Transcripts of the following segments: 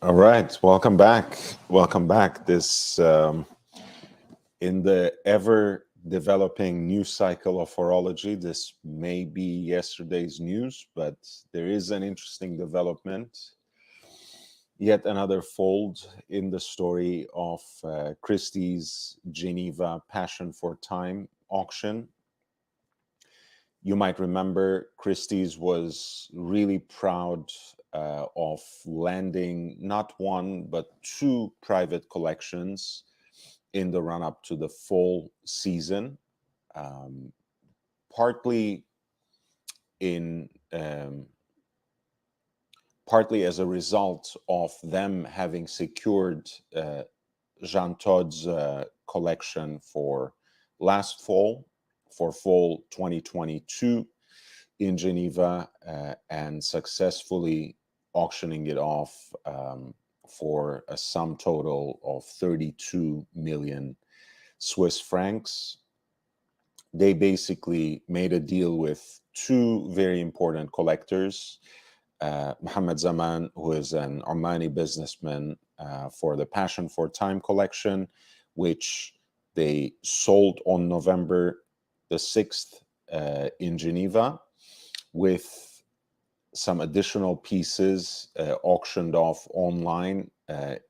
All right, welcome back. Welcome back. This in the ever developing news cycle of horology. This may be yesterday's news, but there is an interesting development. Yet another fold in the story of Christie's Geneva Passion for Time auction. You might remember Christie's was really proud of landing not one, but two private collections in the run up to the fall season, um, partly in partly as a result of them having secured Jean Todt's collection for last fall, for fall 2022 in Geneva, and successfully auctioning it off for a sum total of 32 million Swiss francs. They basically made a deal with two very important collectors, Mohammed Zaman, who is an Omani businessman, for the Passion for Time collection, which they sold on November the 6th in Geneva, with some additional pieces auctioned off online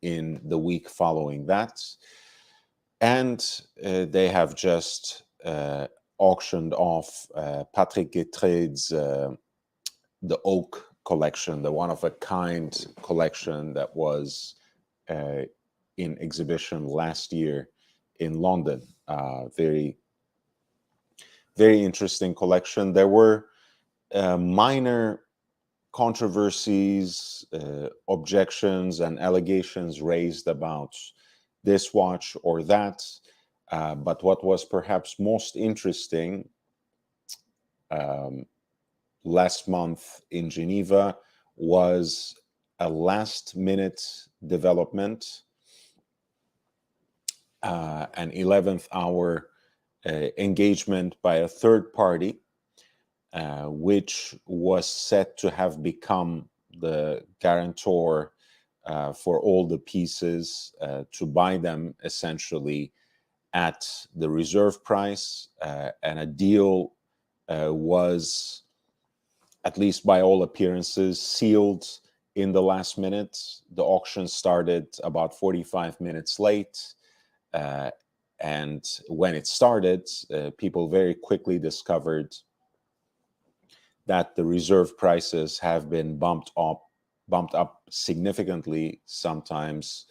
in the week following that. And they have just auctioned off Patrick Guetrede's the Oak collection, the one-of-a-kind collection that was in exhibition last year in London. Very, very interesting collection. There were minor controversies, objections, and allegations raised about this watch or that. But what was perhaps most interesting last month in Geneva was a last-minute development, an 11th hour engagement by a third party, which was said to have become the guarantor for all the pieces, to buy them essentially at the reserve price, and a deal was, at least by all appearances, sealed in the last minute. The auction started about 45 minutes late, and when it started, people very quickly discovered that the reserve prices have been bumped up significantly, sometimes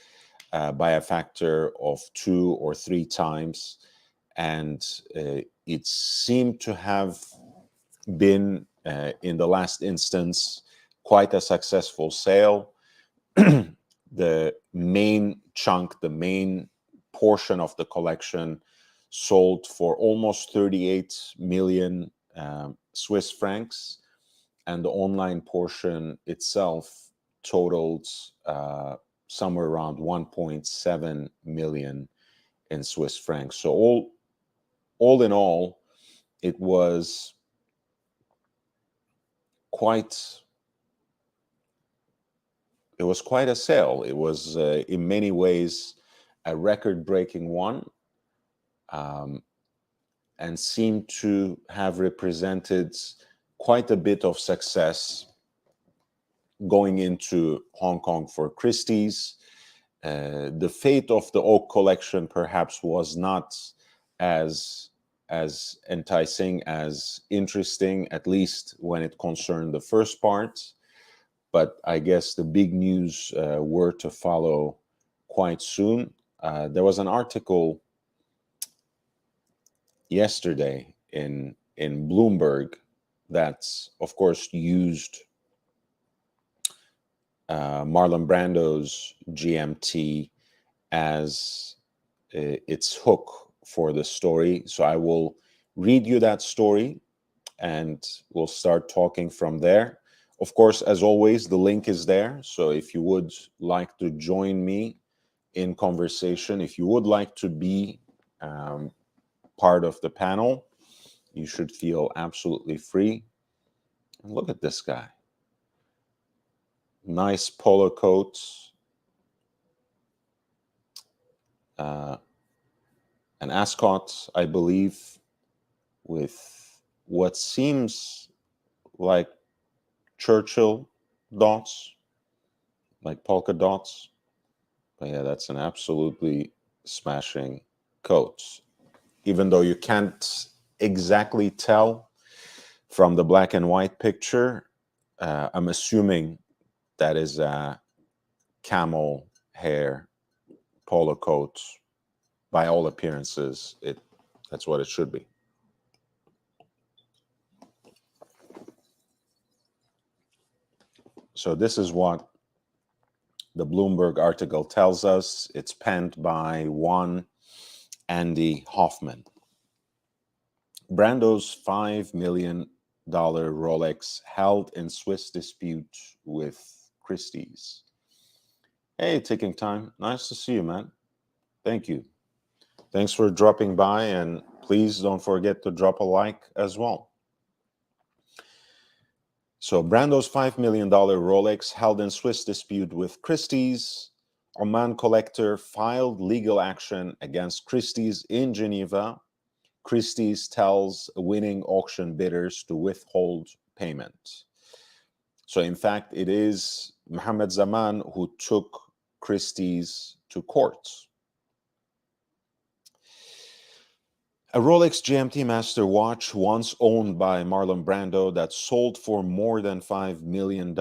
by a factor of 2 or 3 times, and it seemed to have been, in the last instance, quite a successful sale. The main chunk, the main portion of the collection sold for almost 38 million Swiss francs, and the online portion itself totaled somewhere around 1.7 million in Swiss francs. So all in all, it was quite a sale. It was in many ways a record-breaking one, and seemed to have represented quite a bit of success going into Hong Kong for Christie's. The fate of the Oak collection perhaps was not as enticing, as interesting, at least when it concerned the first part. But I guess the big news were to follow quite soon. There was an article yesterday in Bloomberg that's, of course, used Marlon Brando's GMT as its hook for the story. So I will read you that story and we'll start talking from there. Of course, as always, the link is there. So if you would like to join me in conversation, if you would like to be part of the panel, you should feel absolutely free. And look at this guy. Nice polo coat, an ascot, I believe, with what seems like Churchill dots, like polka dots. But yeah, that's an absolutely smashing coat. Even though you can't exactly tell from the black and white picture, I'm assuming that is a camel hair polo coat. By all appearances, that's what it should be. So this is what the Bloomberg article tells us. It's penned by one Andy Hoffman. Brando's $5 million Rolex held in Swiss dispute with Christie's. Hey, taking time. Nice to see you, man. Thank you. Thanks for dropping by, and please don't forget to drop a like as well. So Brando's $5 million Rolex held in Swiss dispute with Christie's. Oman collector filed legal action against Christie's in Geneva. Christie's tells winning auction bidders to withhold payment. So in fact, it is Mohammed Zaman who took Christie's to court. A Rolex GMT Master watch once owned by Marlon Brando that sold for more than $5 million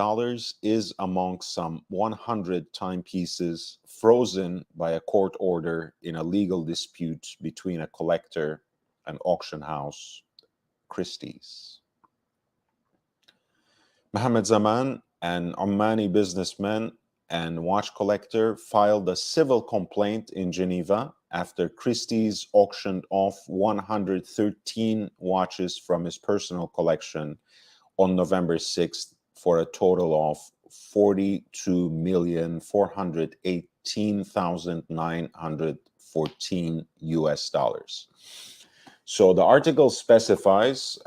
is among some 100 timepieces frozen by a court order in a legal dispute between a collector and auction house, Christie's. Mohammed Zaman, an Omani businessman and watch collector, filed a civil complaint in Geneva after Christie's auctioned off 113 watches from his personal collection on November 6th for a total of $42,418,914 US. So the article specifies,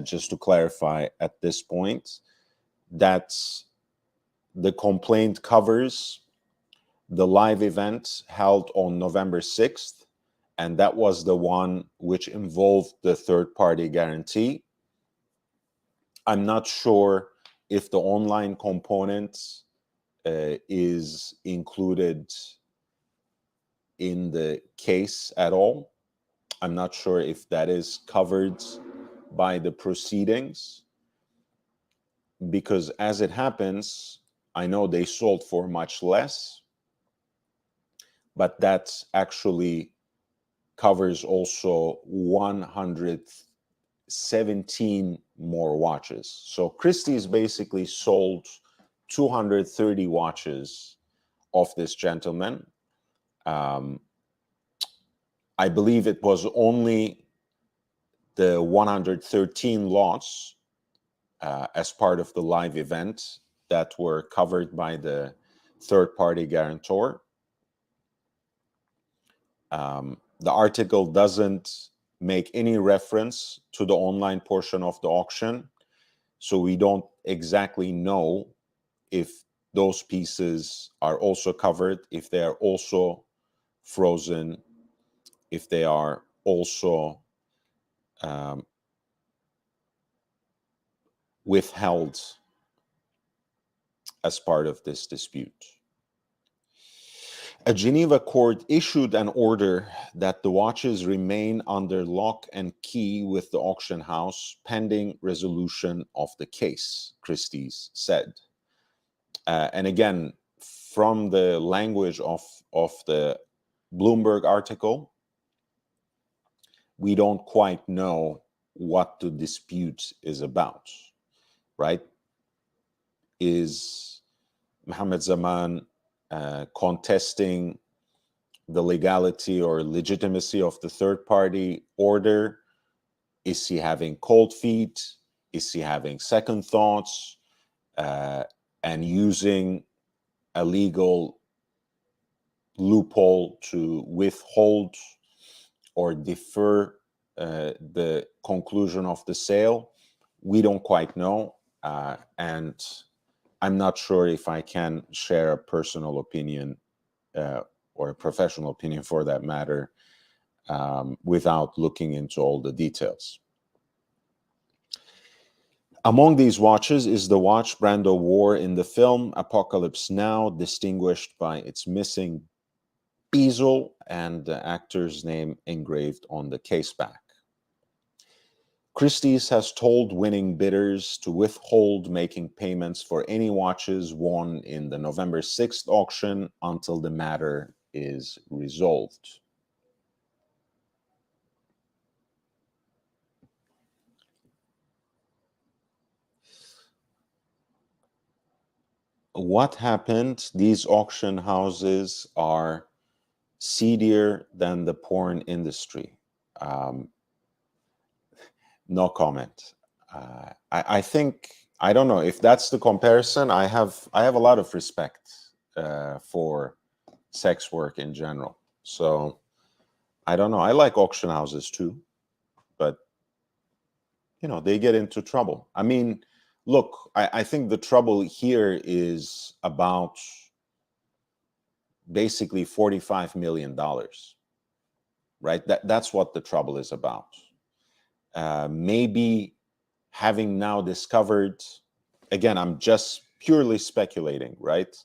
just to clarify at this point, that the complaint covers the live event held on November 6th, and that was the one which involved the third-party guarantee. I'm not sure if the online component is included in the case at all. I'm not sure if that is covered by the proceedings, because as it happens, I know they sold for much less, but that actually covers also 117 more watches. So Christie's basically sold 230 watches of this gentleman. I believe it was only the 113 lots as part of the live event that were covered by the third-party guarantor. The article doesn't make any reference to the online portion of the auction, so we don't exactly know if those pieces are also covered, if they are also frozen, if they are also withheld as part of this dispute. A Geneva court issued an order that the watches remain under lock and key with the auction house pending resolution of the case, Christie's said. And again, from the language of the Bloomberg article, we don't quite know what the dispute is about, right? Is Mohammed Zaman contesting the legality or legitimacy of the third-party order? Is he having cold feet? Is he having second thoughts and using a legal loophole to withhold or defer the conclusion of the sale? We don't quite know, and I'm not sure if I can share a personal opinion or a professional opinion for that matter, without looking into all the details. Among these watches is the watch Brando wore in the film Apocalypse Now, distinguished by its missing bezel and the actor's name engraved on the caseback. Christie's has told winning bidders to withhold making payments for any watches won in the November 6th auction until the matter is resolved. What happened? These auction houses are seedier than the porn industry. No comment. I think, I don't know if that's the comparison. I have a lot of respect for sex work in general. So I don't know. I like auction houses too, but you know, they get into trouble. I mean, look, I think the trouble here is about basically $45 million, right? That's what the trouble is about. Maybe having now discovered, again, I'm just purely speculating, right?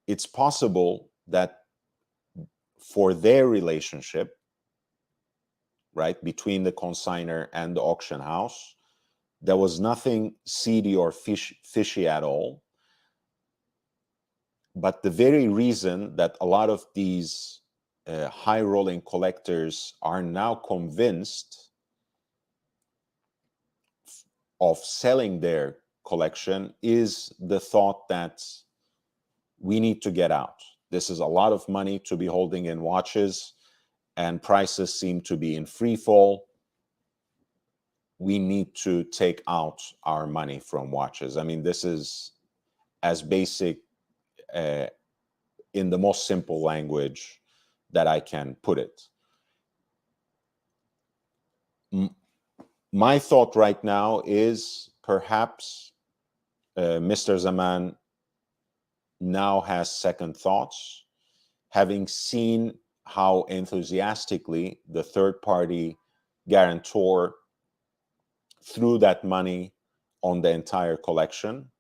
It's possible that for their relationship, right, between the consignor and the auction house, there was nothing seedy or fishy at all. But the very reason that a lot of these high-rolling collectors are now convinced of selling their collection is the thought that we need to get out. This is a lot of money to be holding in watches, and prices seem to be in free fall. We need to take out our money from watches. I mean, this is as basic in the most simple language that I can put it. My thought right now is perhaps Mr. Zaman now has second thoughts, having seen how enthusiastically the third-party guarantor threw that money on the entire collection.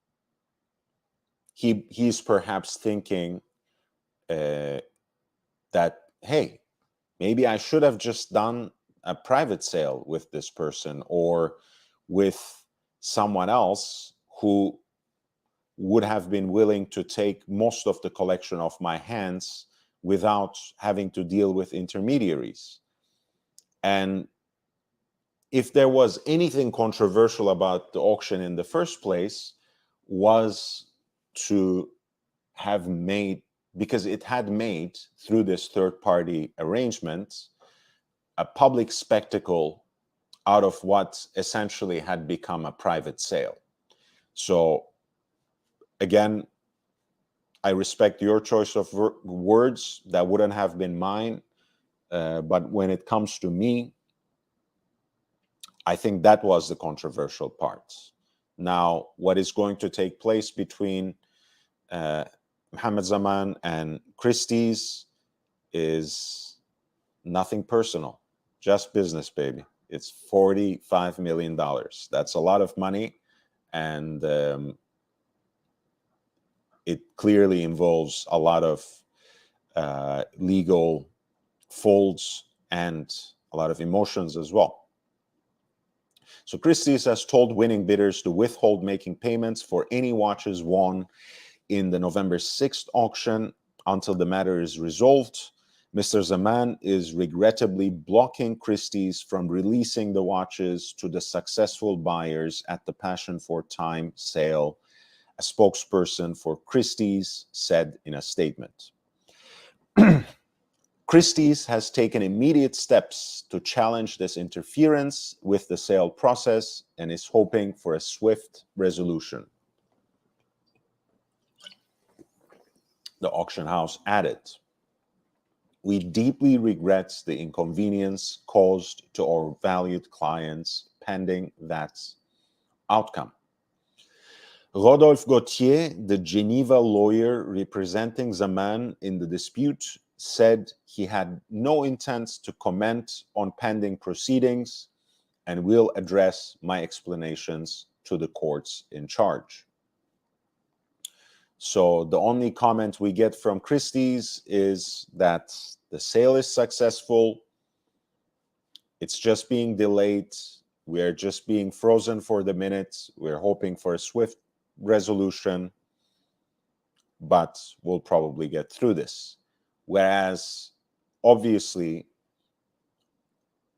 He's perhaps thinking that, hey, maybe I should have just done a private sale with this person or with someone else who would have been willing to take most of the collection off my hands without having to deal with intermediaries. And if there was anything controversial about the auction in the first place, was to have made, because it had made, through this third-party arrangement, a public spectacle out of what essentially had become a private sale. So again, I respect your choice of words. That wouldn't have been mine. But when it comes to me, I think that was the controversial part. Now, what is going to take place between Mohammed Zaman and Christie's is nothing personal, just business, baby. It's $45 million. That's a lot of money. And it clearly involves a lot of legal folds and a lot of emotions as well. So Christie's has told winning bidders to withhold making payments for any watches won in the November 6th auction until the matter is resolved. Mr. Zaman is regrettably blocking Christie's from releasing the watches to the successful buyers at the Passion for Time sale, a spokesperson for Christie's said in a statement. Christie's has taken immediate steps to challenge this interference with the sale process and is hoping for a swift resolution. The auction house added, "We deeply regret the inconvenience caused to our valued clients pending that outcome. Rodolphe Gauthier, the Geneva lawyer representing Zaman in the dispute, said he had no intent to comment on pending proceedings and will address my explanations to the courts in charge. So the only comment we get from Christie's is that the sale is successful. It's just being delayed. We're just being frozen for the minute. We're hoping for a swift resolution, but we'll probably get through this. Whereas, obviously,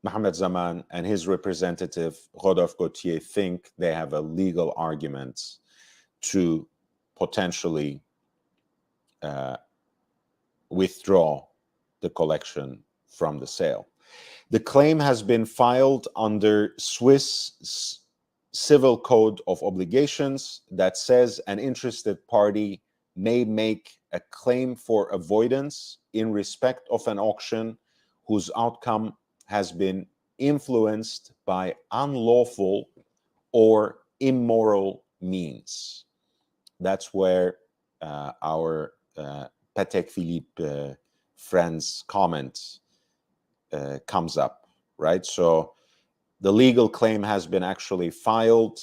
Mohamed Zaman and his representative, Rodolphe Gauthier, think they have a legal argument to potentially withdraw the collection from the sale. The claim has been filed under Swiss Civil Code of Obligations that says an interested party may make a claim for avoidance in respect of an auction whose outcome has been influenced by unlawful or immoral means. That's where our Patek Philippe friend's comment comes up, right? So the legal claim has been actually filed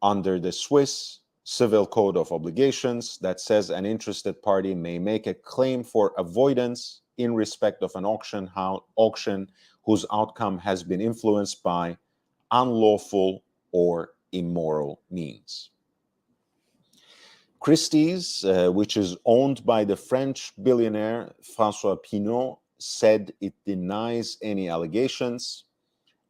under the Swiss Civil Code of Obligations that says an interested party may make a claim for avoidance in respect of an auction whose outcome has been influenced by unlawful or immoral means. Christie's, which is owned by the French billionaire François Pinault, said it denies any allegations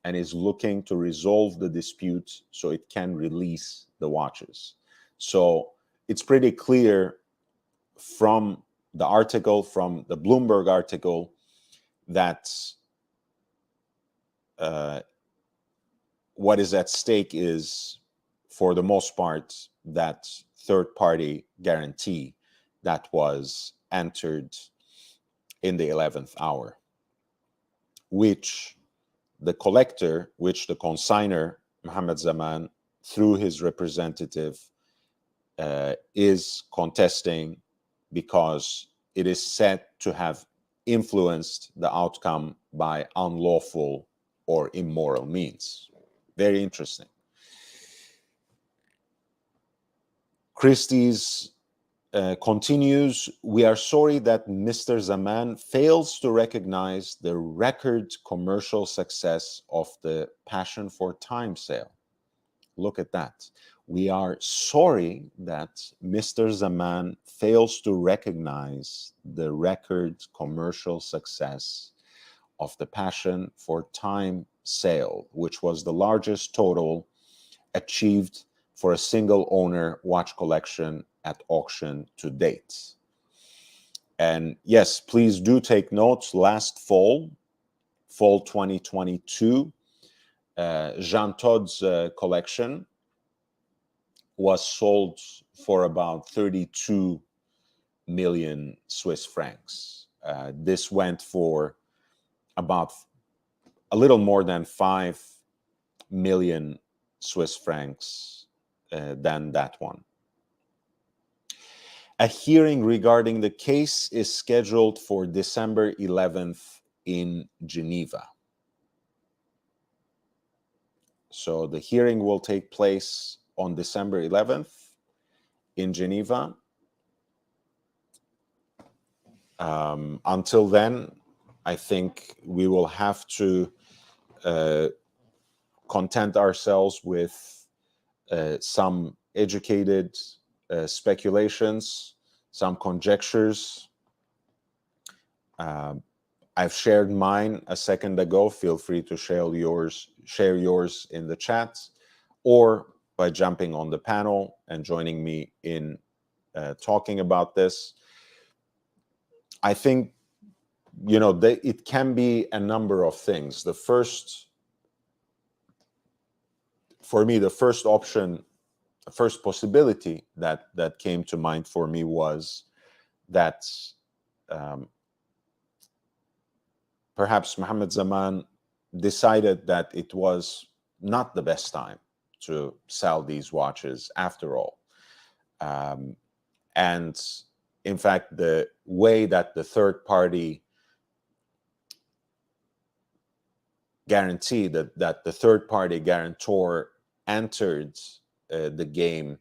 and is looking to resolve the dispute so it can release the watches. So it's pretty clear from the article, from the Bloomberg article, that what is at stake is, for the most part, that third-party guarantee that was entered in the 11th hour, which the collector, which the consignor, Mohamed Zaman, through his representative, is contesting because it is said to have influenced the outcome by unlawful or immoral means. Very interesting. Christie's continues, we are sorry that Mr. Zaman fails to recognize the record commercial success of the Passion for Time sale. Look at that. We are sorry that Mr. Zaman fails to recognize the record commercial success of the Passion for Time sale, which was the largest total achieved for a single owner watch collection at auction to date. And yes, please do take note. Last fall 2022, Jean Todt's collection was sold for about 32 million Swiss francs. This went for about a little more than 5 million Swiss francs than that one. A hearing regarding the case is scheduled for December 11th in Geneva. So the hearing will take place on December 11th in Geneva. Until then, I think we will have to content ourselves with some educated speculations, some conjectures. I've shared mine a second ago. Feel free to share yours in the chat, or by jumping on the panel and joining me in talking about this. I think, it can be a number of things. The first option, the first possibility that came to mind for me was that perhaps Mohamed Zaman decided that it was not the best time to sell these watches after all. And in fact, the way that the third party guarantee, that the third party guarantor entered the game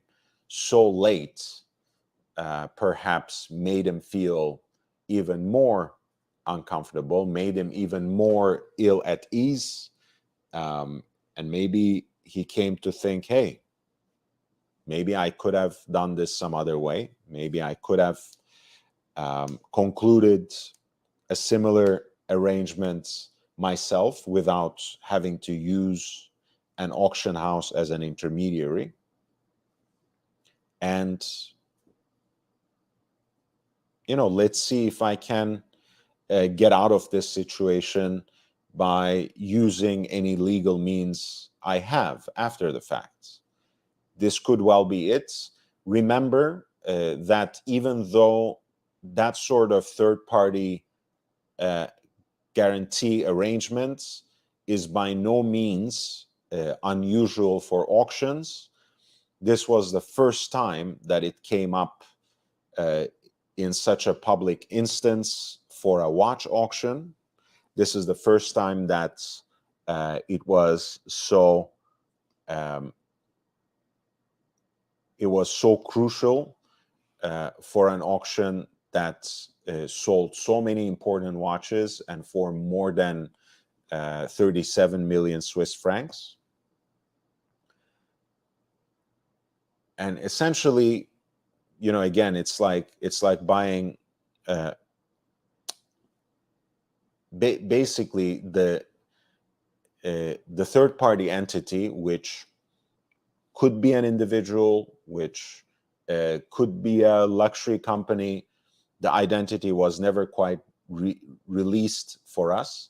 so late, perhaps made him feel even more uncomfortable, made him even more ill at ease. And maybe he came to think, hey, maybe I could have done this some other way. Maybe I could have concluded a similar arrangement myself without having to use an auction house as an intermediary. And, let's see if I can get out of this situation by using any legal means I have after the fact. This could well be it. Remember that even though that sort of third-party guarantee arrangement is by no means unusual for auctions, this was the first time that it came up in such a public instance for a watch auction. This is the first time that it was so crucial for an auction that sold so many important watches and for more than 37 million Swiss francs. And essentially, again, it's like buying basically the third party entity, which could be an individual, which could be a luxury company. The identity was never quite released for us.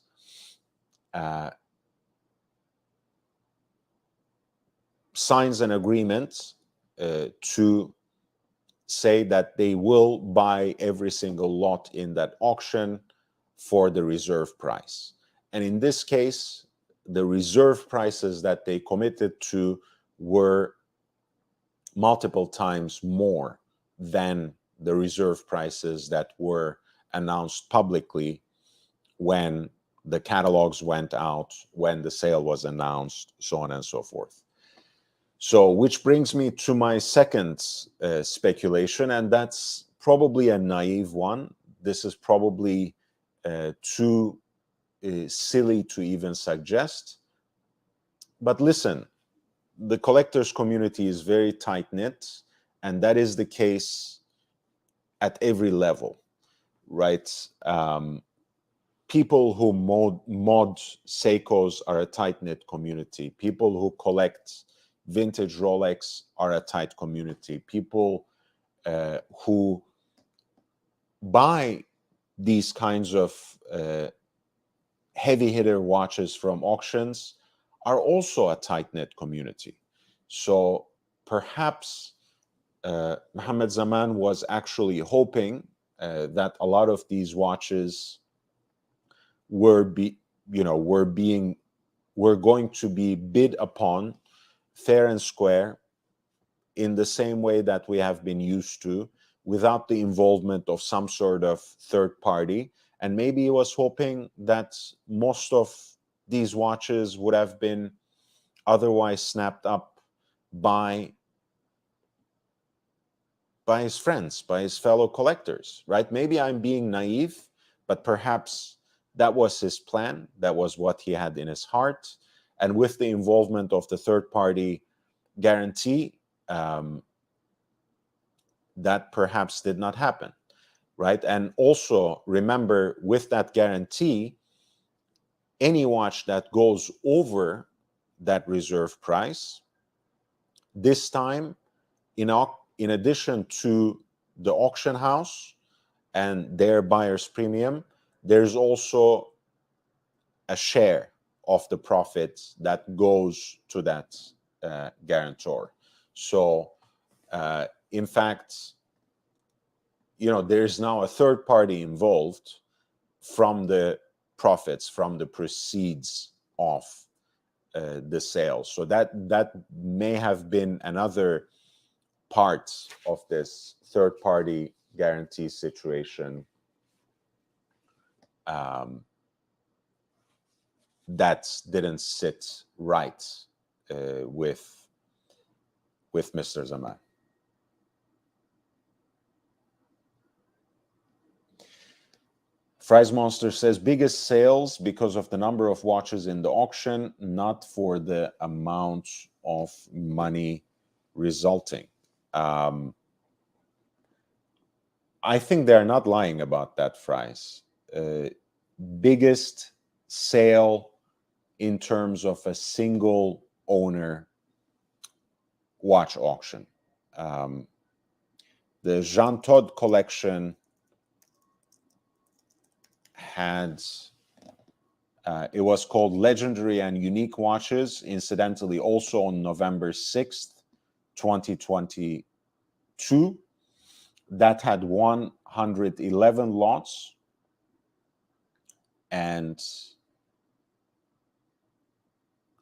Signs an agreement to say that they will buy every single lot in that auction for the reserve price. And in this case, the reserve prices that they committed to were multiple times more than the reserve prices that were announced publicly when the catalogs went out, when the sale was announced, so on and so forth. So, which brings me to my second speculation, and that's probably a naive one. This is probably too silly to even suggest. But listen, the collectors community is very tight-knit, and that is the case at every level, right? People who mod Seikos are a tight-knit community. People who collect vintage Rolex are a tight community. People who buy these kinds of heavy hitter watches from auctions are also a tight-knit community. So perhaps Mohammed Zaman was actually hoping that a lot of these watches were going to be bid upon fair and square in the same way that we have been used to, without the involvement of some sort of third party. And maybe he was hoping that most of these watches would have been otherwise snapped up by his friends, by his fellow collectors, right? Maybe I'm being naive, but perhaps that was his plan. That was what he had in his heart. And with the involvement of the third party guarantee, that perhaps did not happen, right? And also remember, with that guarantee, any watch that goes over that reserve price, this time, in addition to the auction house and their buyer's premium, there's also a share of the profits that goes to that guarantor. So, in fact, there's now a third party involved from the profits, from the proceeds of the sales. So that may have been another part of this third-party guarantee situation that didn't sit right with Mr. Zaman. Fries Monster says biggest sales because of the number of watches in the auction, not for the amount of money resulting. I think they're not lying about that, Fries. Biggest sale in terms of a single owner watch auction. The Jean Todt collection had, it was called Legendary and Unique Watches, incidentally also on November 6th, 2022. That had 111 lots and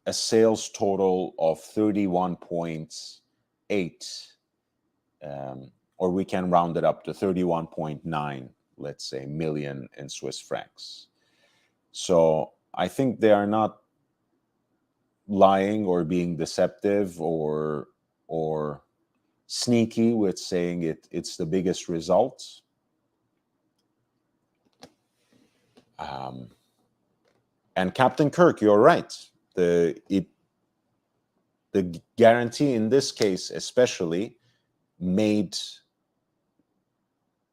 a sales total of 31.8, or we can round it up to 31.9, let's say, million in Swiss francs. So I think they are not lying or being deceptive or sneaky with saying it's the biggest result. And Captain Kirk, you're right. The guarantee in this case especially made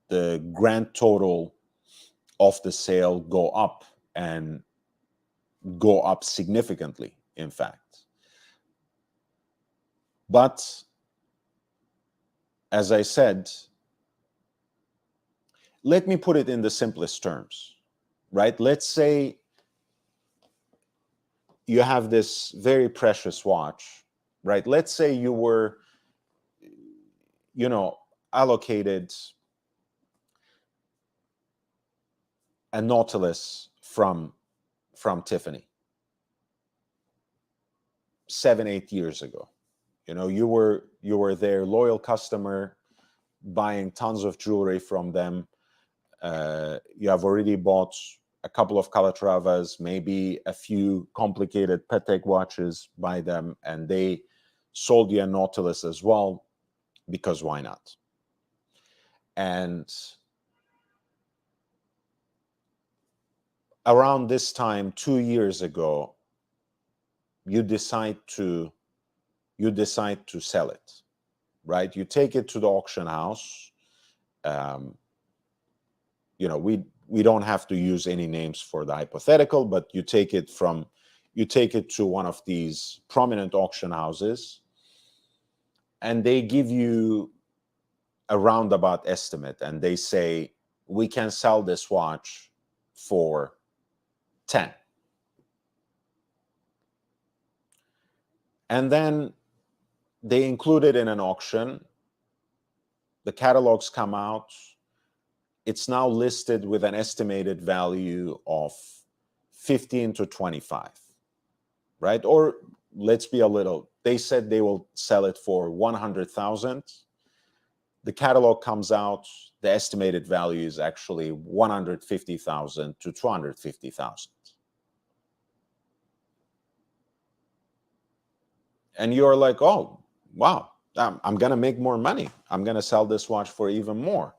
the grand total of the sale go up, and go up significantly, in fact. But as I said, let me put it in the simplest terms, right? Let's say you have this very precious watch, right? Let's say you were, allocated a Nautilus from Tiffany 7-8 years ago. You were their loyal customer, buying tons of jewelry from them. You have already bought a couple of Calatravas, maybe a few complicated Patek watches by them, and they sold you a Nautilus as well, because why not? And around this time, 2 years ago, you decide to sell it, right? You take it to the auction house. We don't have to use any names for the hypothetical, but you take it to one of these prominent auction houses, and they give you a roundabout estimate, and they say, we can sell this watch for 10. And then they include it in an auction. The catalogs come out. It's now listed with an estimated value of 15 to 25, right? Or let's be they said they will sell it for 100,000. The catalog comes out, the estimated value is actually 150,000 to 250,000. And you're like, oh, wow, I'm going to make more money. I'm going to sell this watch for even more.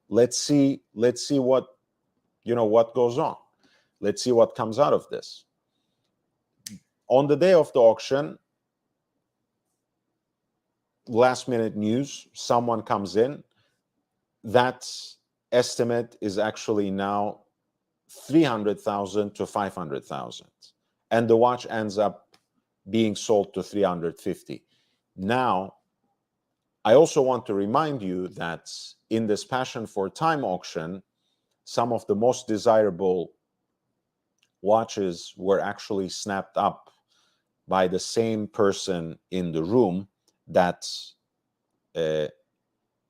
Let's see what goes on. Let's see what comes out of this. On the day of the auction, last minute news, someone comes in. That estimate is actually now 300,000 to 500,000. And the watch ends up being sold to 350. Now, I also want to remind you that in this Passion for Time auction, some of the most desirable watches were actually snapped up by the same person in the room that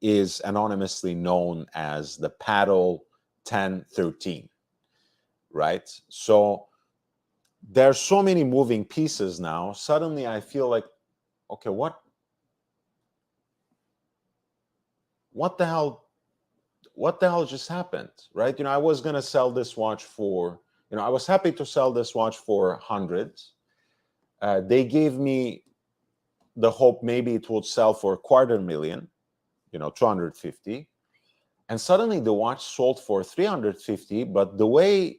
is anonymously known as the Paddle 1013, right? So there are so many moving pieces now. Suddenly I feel like, okay, what the hell just happened, right? I was going to sell this watch for, I was happy to sell this watch for hundreds. They gave me the hope maybe it would sell for 250,000, 250. And suddenly the watch sold for 350, but the way,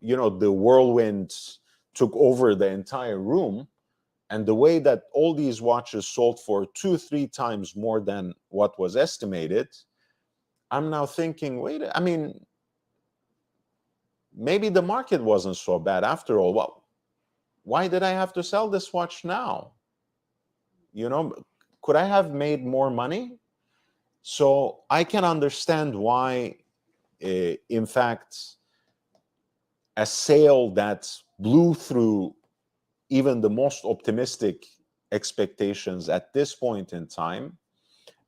the whirlwind took over the entire room, and the way that all these watches sold for 2-3 times more than what was estimated, I'm now thinking, wait, I mean, maybe the market wasn't so bad after all. Well, why did I have to sell this watch now? Could I have made more money? So I can understand why, in fact, a sale that blew through even the most optimistic expectations at this point in time,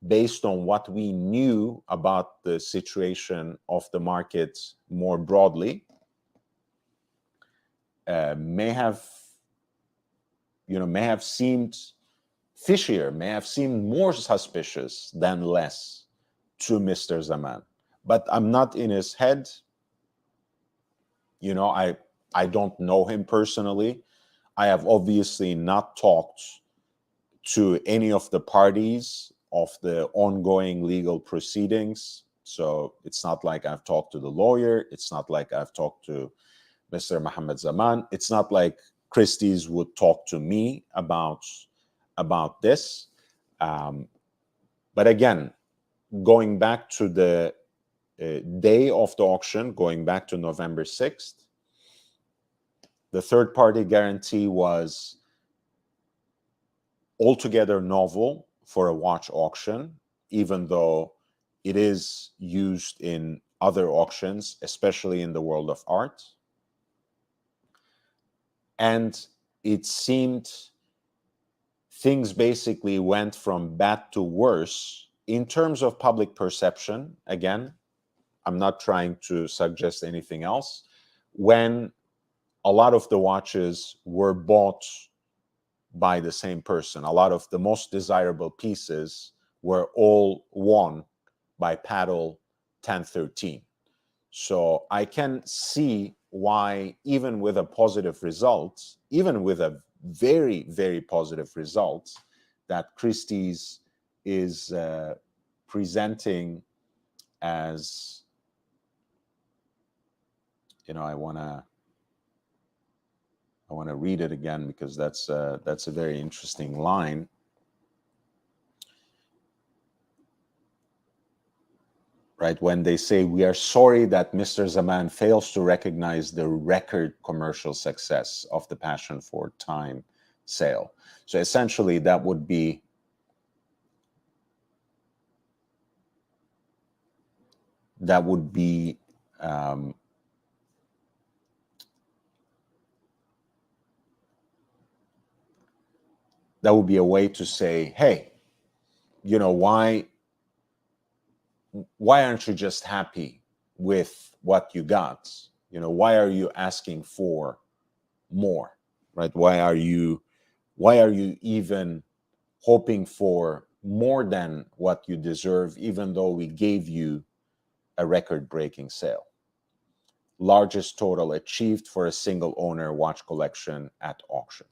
based on what we knew about the situation of the market more broadly, may have seemed fishier, may have seemed more suspicious than less to Mr. Zaman. But I'm not in his head. I don't know him personally. I have obviously not talked to any of the parties of the ongoing legal proceedings. So it's not like I've talked to the lawyer. It's not like I've talked to Mr. Mohammed Zaman. It's not like Christie's would talk to me about this. But again, going back to the day of the auction, going back to November 6th, the third-party guarantee was altogether novel for a watch auction, even though it is used in other auctions, especially in the world of art. And it seemed things basically went from bad to worse in terms of public perception. Again, I'm not trying to suggest anything else. When a lot of the watches were bought by the same person, a lot of the most desirable pieces were all won by paddle 1013. So I can see why, even with a positive result, even with a very, very positive result that Christie's is presenting as, I want to read it again because that's a very interesting line. Right, when they say, "We are sorry that Mr. Zaman fails to recognize the record commercial success of the Passion for Time sale." So essentially, that would be a way to say, hey, why aren't you just happy with what you got? Why are you asking for more, right? Why are you even hoping for more than what you deserve, even though we gave you a record-breaking sale? Largest total achieved for a single owner watch collection at auction.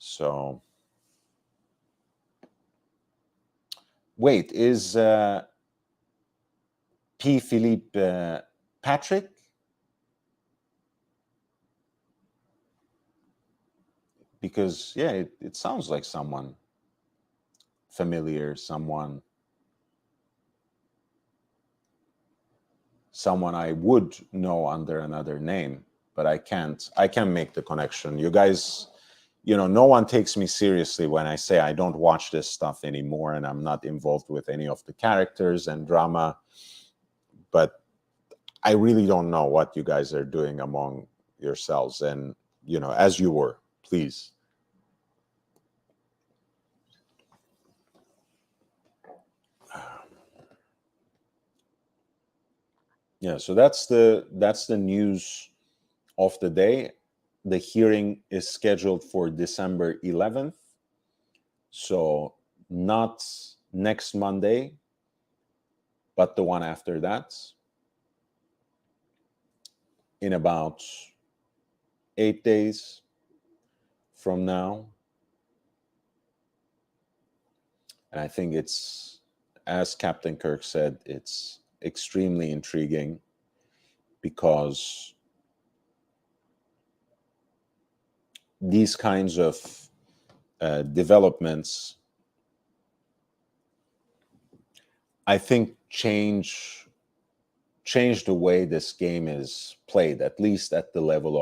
So, wait, is P. Philippe Patrick? Because, yeah, it sounds like someone familiar, someone I would know under another name, but I can't make the connection. You guys, no one takes me seriously when I say I don't watch this stuff anymore and I'm not involved with any of the characters and drama. But I really don't know what you guys are doing among yourselves. And, as you were, please. Yeah, so that's the news of the day. the hearing is scheduled for December 11th. So not next Monday, but the one after that, in about 8 days from now. And I think it's, as Captain Kirk said, it's extremely intriguing because these kinds of developments, I think, change the way this game is played, at least at the level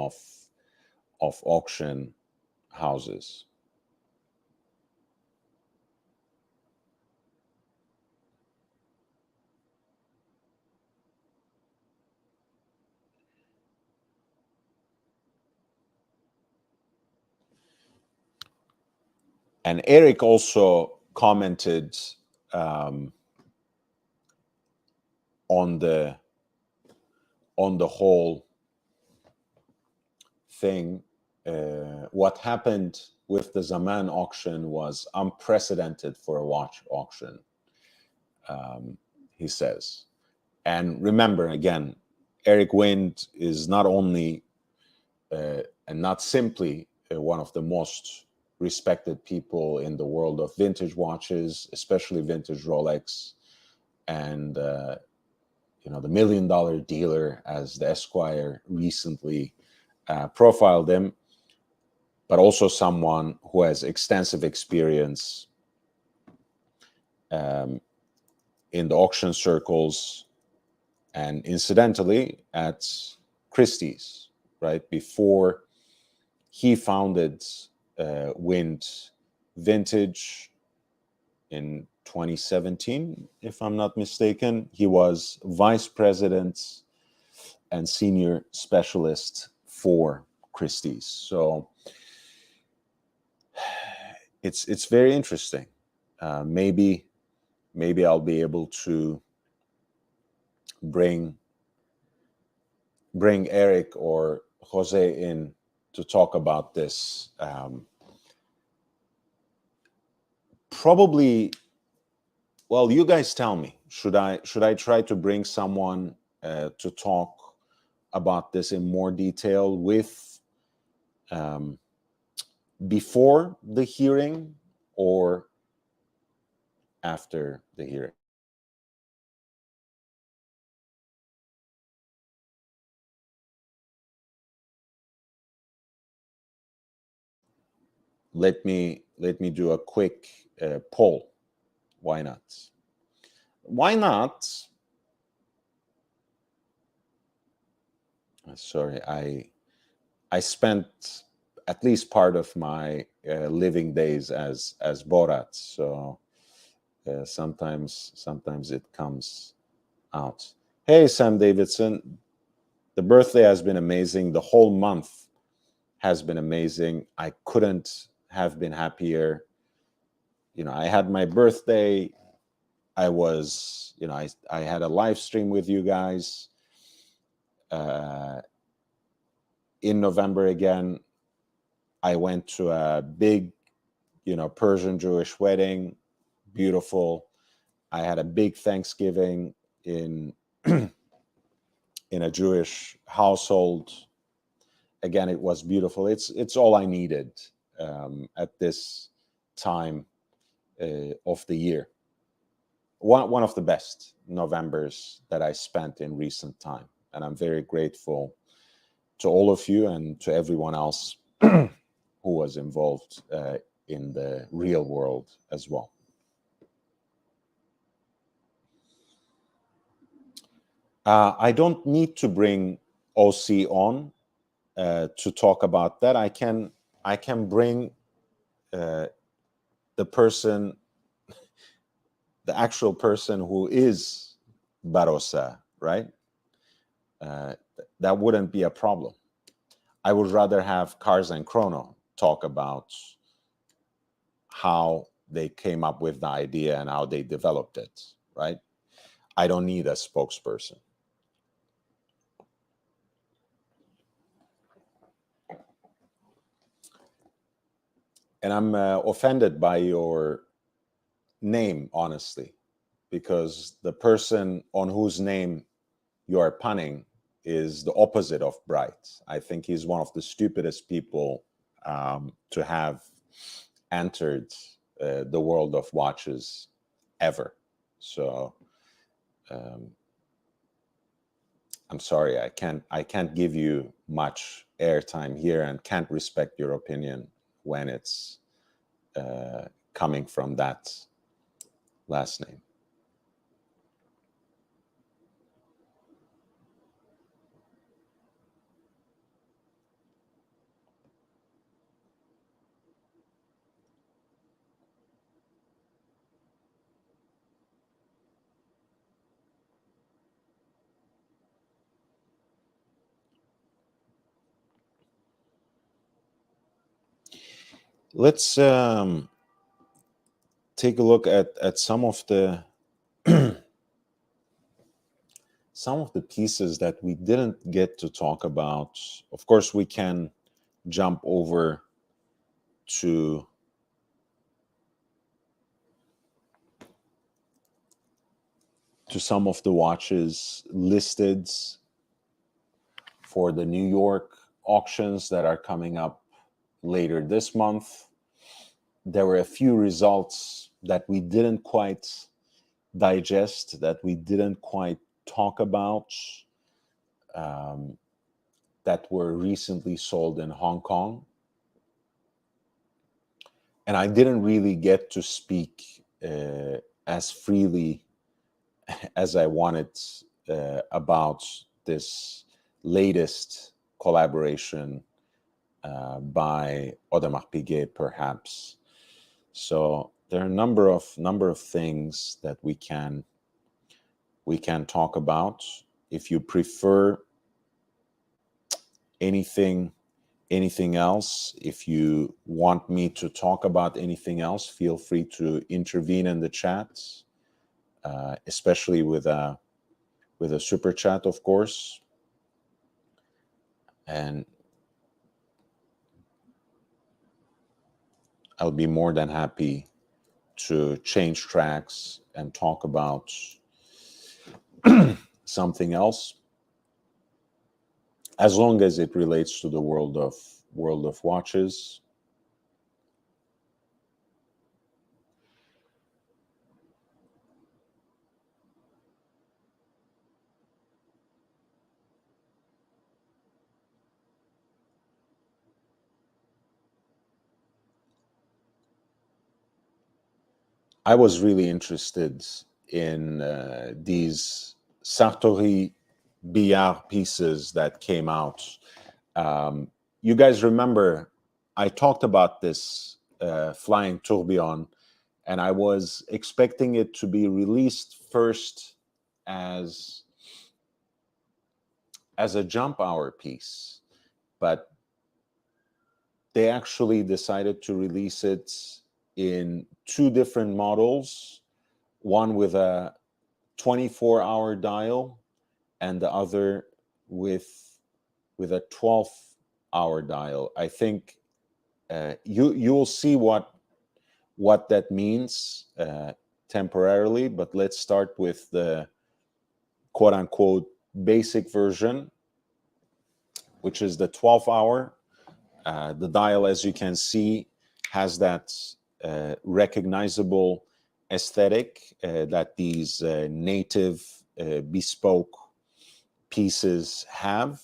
of auction houses. And Eric also commented on the whole thing. What happened with the Zaman auction was unprecedented for a watch auction, he says. And remember, again, Eric Wind is not only and not simply one of the most respected people in the world of vintage watches, especially vintage Rolex, and the $1 million dealer, as the Esquire recently profiled him, but also someone who has extensive experience in the auction circles, and incidentally at Christie's, right? Before he founded Wind Vintage in 2017, if I'm not mistaken, he was vice president and senior specialist for Christie's. So it's very interesting. Maybe I'll be able to bring Eric or Jose in to talk about this. Probably, well, you guys tell me. Should I try to bring someone to talk about this in more detail with before the hearing or after the hearing? Let me do a quick poll. Why not? Why not? Sorry, I spent at least part of my living days as Borat, so sometimes it comes out. Hey, Sam Davidson, the birthday has been amazing. The whole month has been amazing. I couldn't have been happier. I had my birthday. I was, I had a live stream with you guys in November again. I went to a big, Persian Jewish wedding, beautiful. I had a big Thanksgiving in in a Jewish household. Again, it was beautiful. It's all I needed at this time of the year. One of the best Novembers that I spent in recent time, and I'm very grateful to all of you and to everyone else who was involved in the real world as well. I don't need to bring OC on to talk about that. I can bring the person, the actual person who is Barossa, right? That wouldn't be a problem. I would rather have Cars and Chrono talk about how they came up with the idea and how they developed it, right? I don't need a spokesperson. And I'm offended by your name, honestly, because the person on whose name you are punning is the opposite of bright. I think he's one of the stupidest people to have entered the world of watches ever. So I'm sorry, I can't give you much airtime here, and can't respect your opinion when it's coming from that last name. Let's take a look at some of the some of the pieces that we didn't get to talk about. Of course, we can jump over to some of the watches listed for the New York auctions that are coming up later this month. There were a few results that we didn't quite digest, that we didn't quite talk about, um, that were recently sold in Hong Kong. And I didn't really get to speak as freely as I wanted about this latest collaboration by Audemars Piguet, perhaps. So there are a number of things that we can talk about. If you prefer anything else, if you want me to talk about anything else, feel free to intervene in the chats, especially with a super chat, of course. And I'll be more than happy to change tracks and talk about something else, as long as it relates to the world of watches. I was really interested in these Sartori Billard pieces that came out. You guys remember I talked about this flying tourbillon, and I was expecting it to be released first as a jump hour piece, but they actually decided to release it in two different models, one with a 24-hour dial and the other with a 12-hour dial. I think you'll see what that means temporarily, but let's start with the quote unquote basic version, which is the 12-hour. The dial, as you can see, has that recognizable aesthetic that these native bespoke pieces have.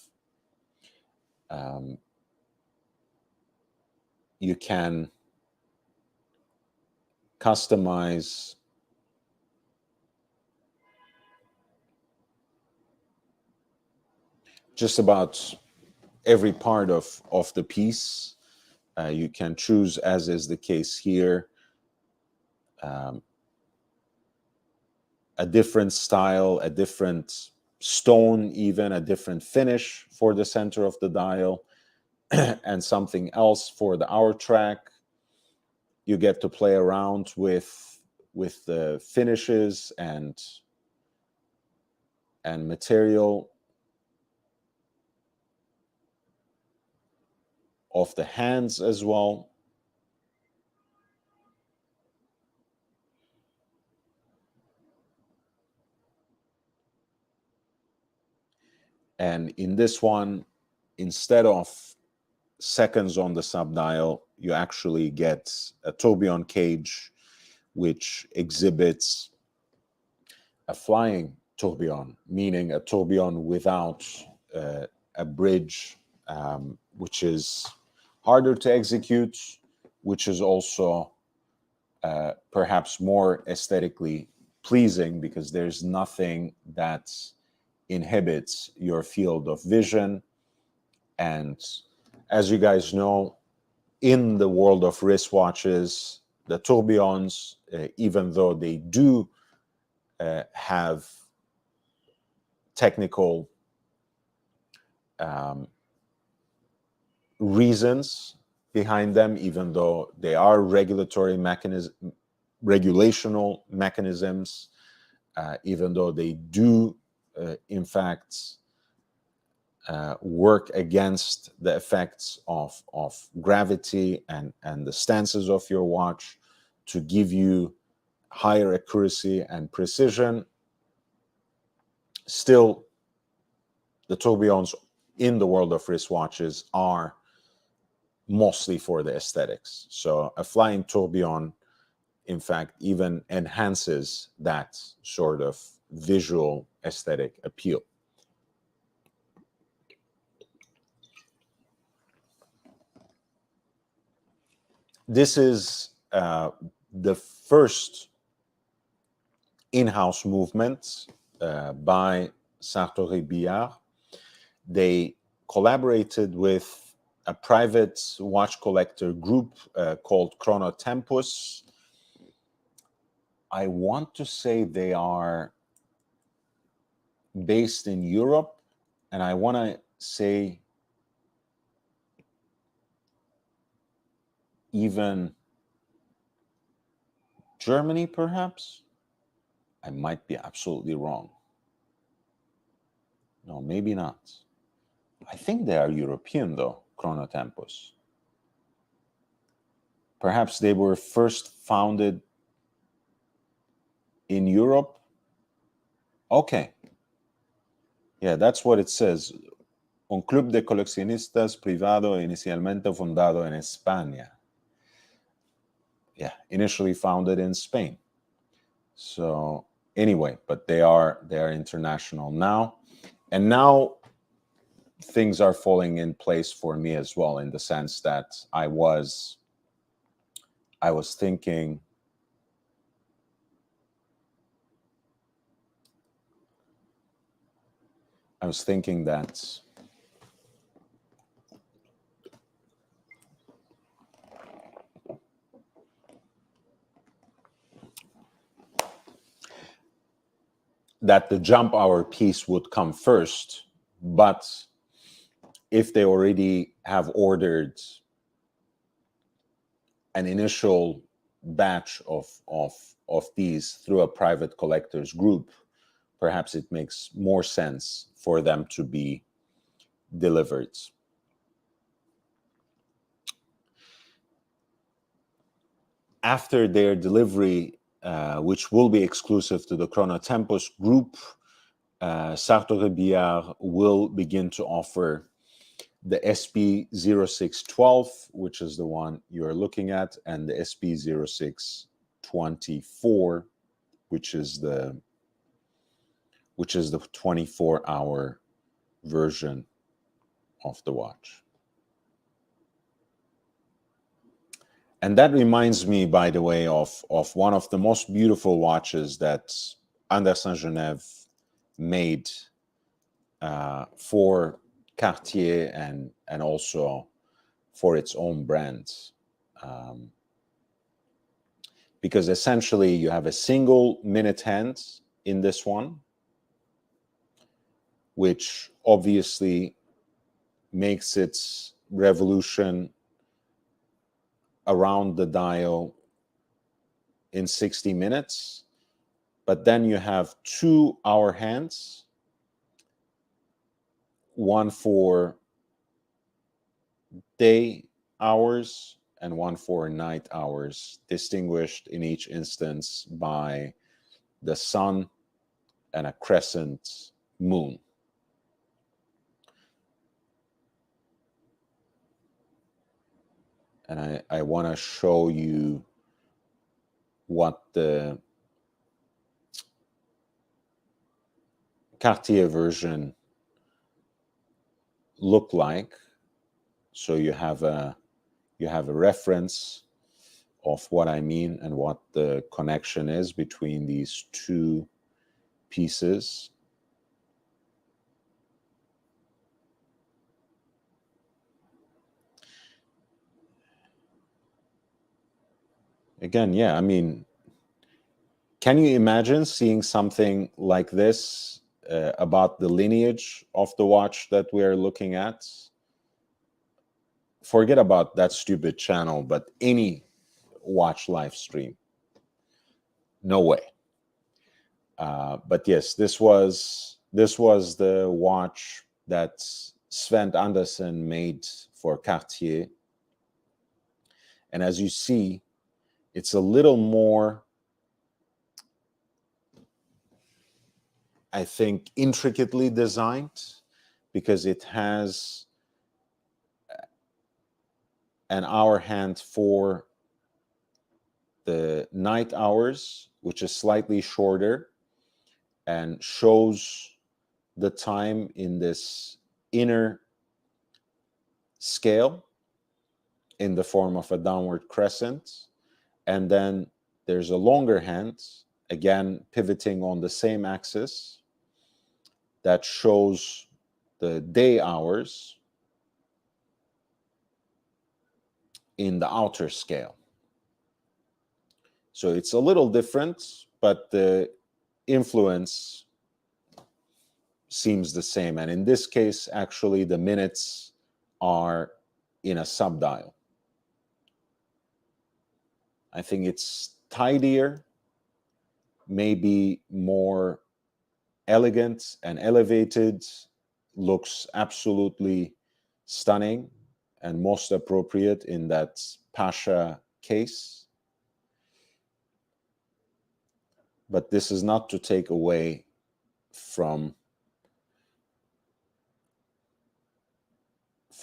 You can customize just about every part of the piece. You can choose, as is the case here, a different style, a different stone, even a different finish for the center of the dial, and something else for the hour track. You get to play around with the finishes and material of the hands as well. And in this one, instead of seconds on the subdial, you actually get a tourbillon cage, which exhibits a flying tourbillon, meaning a tourbillon without a bridge, which is harder to execute, which is also perhaps more aesthetically pleasing because there's nothing that inhibits your field of vision. And as you guys know, in the world of wristwatches, the tourbillons, even though they do have technical reasons behind them, even though they are regulational mechanisms, even though they do, in fact, work against the effects of gravity and the stances of your watch to give you higher accuracy and precision. Still, the tourbillons in the world of wristwatches are mostly for the aesthetics. So a flying tourbillon, in fact, even enhances that sort of visual aesthetic appeal. This is the first in-house movement by Sartori-Billard. They collaborated with a private watch collector group called Chronotempus. I want to say they are based in Europe, and I want to say even Germany, perhaps. I might be absolutely wrong. No, maybe not. I think they are European, though, Chronotempus. Perhaps they were first founded in Europe. Okay. Yeah, that's what it says. Un club de coleccionistas privado inicialmente fundado en España. Yeah, initially founded in Spain. So anyway, but they are international now. And now things are falling in place for me as well, in the sense that I was thinking that the jump hour piece would come first, but if they already have ordered an initial batch of these through a private collectors group, perhaps it makes more sense for them to be delivered. After their delivery, which will be exclusive to the Chronotempus group, Sartori-Billard will begin to offer the SP0612, which is the one you're looking at, and the SP0624, which is the 24-hour version of the watch. And that reminds me, by the way, of one of the most beautiful watches that Anderson Genève made for Cartier and also for its own brands. Because essentially you have a single minute hand in this one, which obviously makes its revolution around the dial in 60 minutes. But then you have 2 hour hands, one for day hours and one for night hours, distinguished in each instance by the sun and a crescent moon. and I want to show you what the Cartier version looked like. So you have a reference of what I mean and what the connection is between these two pieces. Again, yeah, I mean, can you imagine seeing something like this about the lineage of the watch that we are looking at? Forget about that stupid channel, but any watch live stream. No way. But yes, this was the watch that Sven Andersen made for Cartier. And as you see, it's a little more, I think, intricately designed, because it has an hour hand for the night hours, which is slightly shorter and shows the time in this inner scale in the form of a downward crescent. And then there's a longer hand, again pivoting on the same axis, that shows the day hours in the outer scale. So it's a little different, but the influence seems the same. And in this case, actually, the minutes are in a subdial. I think it's tidier, maybe more elegant and elevated, looks absolutely stunning and most appropriate in that Pasha case. But this is not to take away from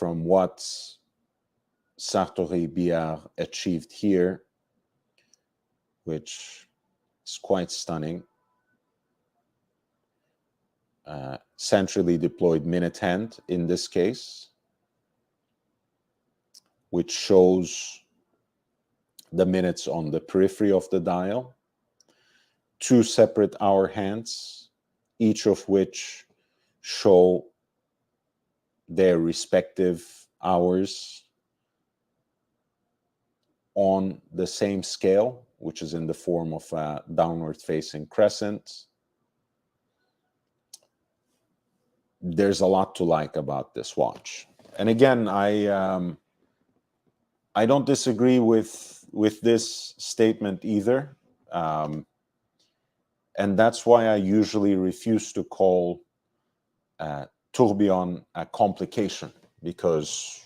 what Sartori Biard achieved here, which is quite stunning. Centrally deployed minute hand in this case, which shows the minutes on the periphery of the dial. Two separate hour hands, each of which show their respective hours on the same scale, which is in the form of a downward facing crescent. There's a lot to like about this watch. And again, I don't disagree with this statement either. And that's why I usually refuse to call tourbillon a complication, because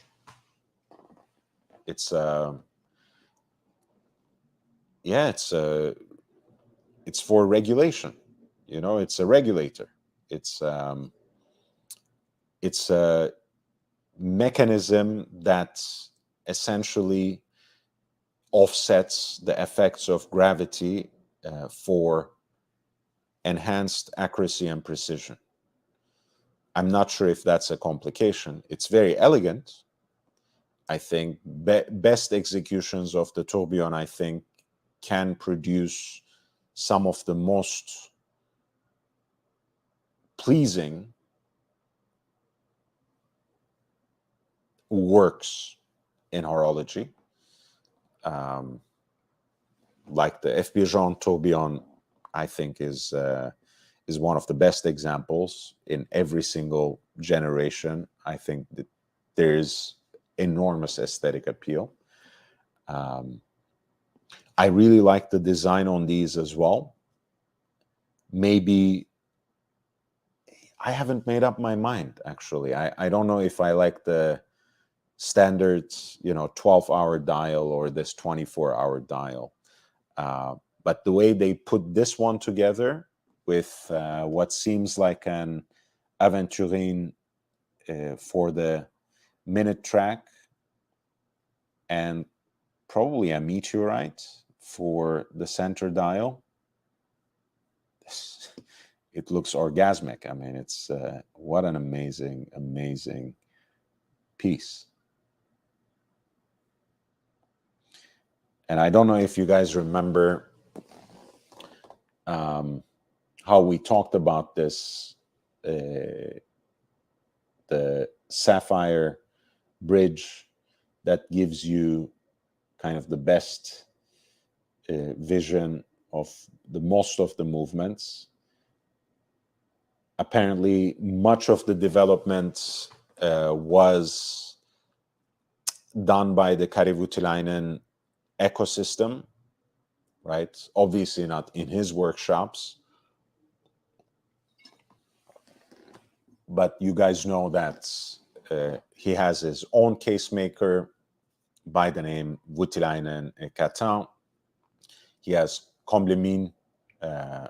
it's it's for regulation. You know, it's a regulator. It's a mechanism that essentially offsets the effects of gravity for enhanced accuracy and precision. I'm not sure if that's a complication. It's very elegant. I think best executions of the tourbillon, I think, can produce some of the most pleasing works in horology. Like the F. Bijan tourbillon, I think is one of the best examples in every single generation. I think that there's enormous aesthetic appeal. I really like the design on these as well. Maybe I haven't made up my mind, actually. I don't know if I like the standard, 12-hour dial or this 24-hour dial. But the way they put this one together with what seems like an Aventurine for the minute track, and probably a meteorite for the center dial. It looks orgasmic. I mean, it's what an amazing, amazing piece. And I don't know if you guys remember how we talked about this, the sapphire bridge that gives you kind of the best vision of the most of the movements. Apparently, much of the development was done by the Karivutilainen ecosystem, right? Obviously not in his workshops, but you guys know that he has his own case maker by the name Voutilainen et Catin. He has Comblemin,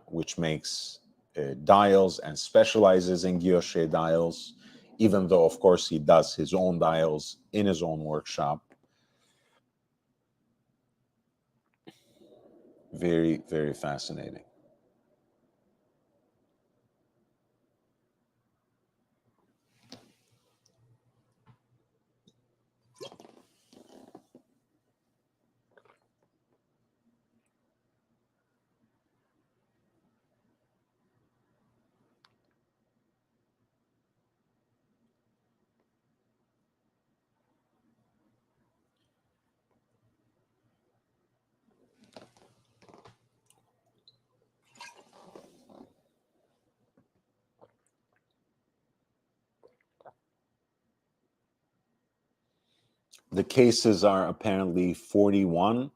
which makes dials and specializes in guilloche dials, even though, of course, he does his own dials in his own workshop. Very, very fascinating. The cases are apparently 41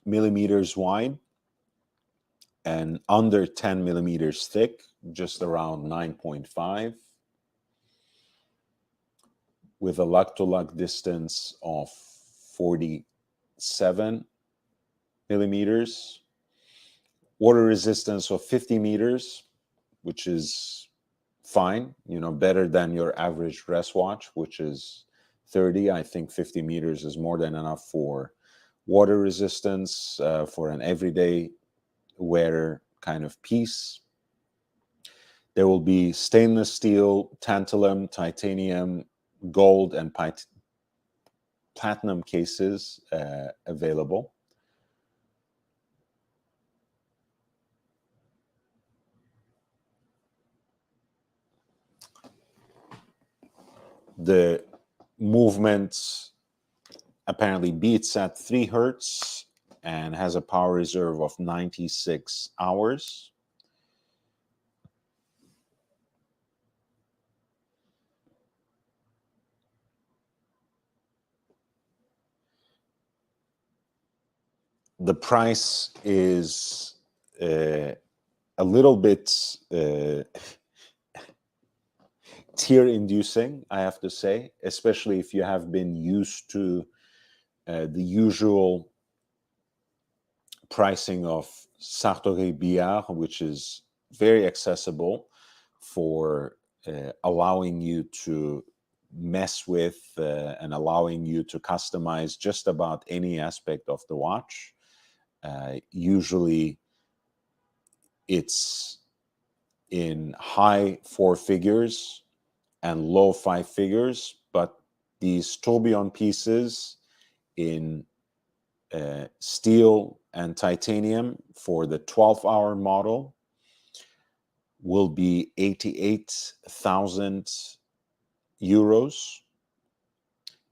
millimeters wide and under 10 millimeters thick, just around 9.5, with a lug-to-lug distance of 47 millimeters, water resistance of 50 meters, which is fine, better than your average dress watch, which is 30. I think 50 meters is more than enough for water resistance for an everyday wear kind of piece. There will be stainless steel, tantalum, titanium, gold, and platinum cases available. The movement apparently beats at 3 hertz and has a power reserve of 96 hours. The price is a little bit tear-inducing, I have to say, especially if you have been used to the usual pricing of Sartori Billard, which is very accessible for allowing you to mess with and allowing you to customize just about any aspect of the watch. Usually it's in high 4 figures and low 5 figures, but these tourbillon pieces in steel and titanium for the 12-hour model will be 88,000 euros,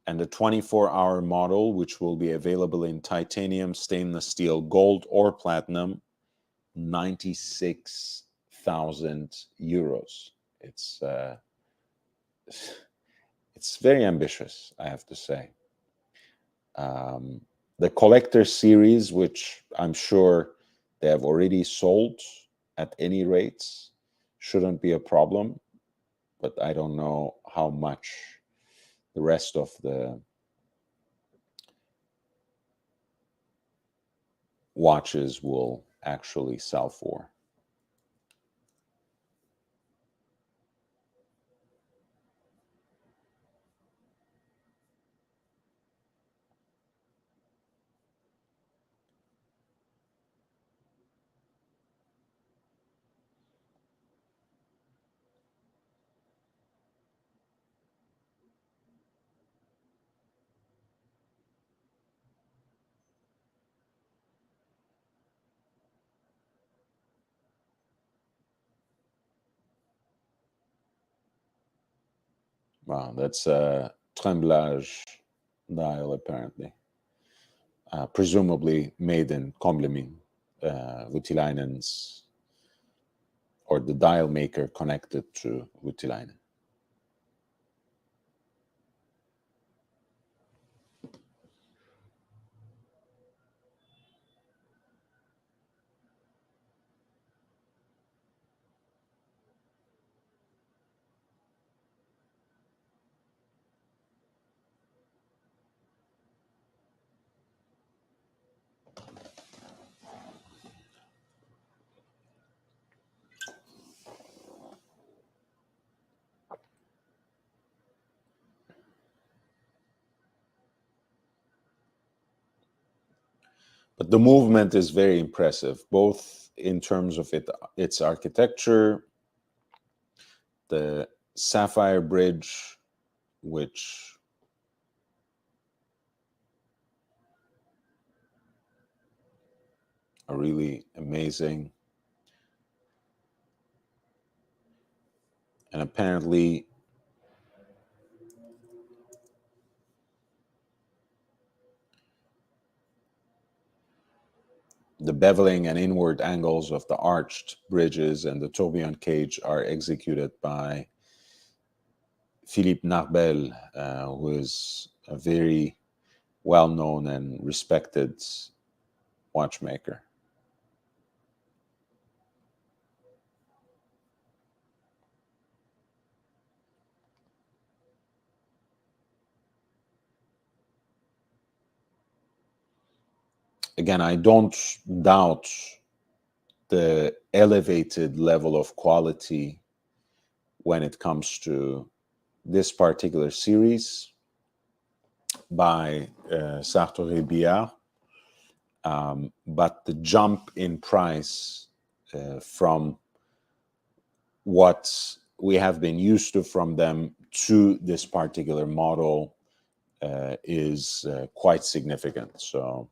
and the 24-hour model, which will be available in titanium, stainless steel, gold, or platinum, 96,000 euros. It's very ambitious, I have to say. The collector series, which I'm sure they have already sold at any rates, shouldn't be a problem, but I don't know how much the rest of the watches will actually sell for. Wow, that's a tremblage dial, apparently. Presumably made in Komlemin, Voutilainen's, or the dial maker connected to Voutilainen. But the movement is very impressive, both in terms of its architecture, the sapphire bridge, which are really amazing. And apparently the beveling and inward angles of the arched bridges and the tourbillon cage are executed by Philippe Narbel, who is a very well-known and respected watchmaker. Again, I don't doubt the elevated level of quality when it comes to this particular series by Sartor Billard. But the jump in price from what we have been used to from them to this particular model is quite significant. So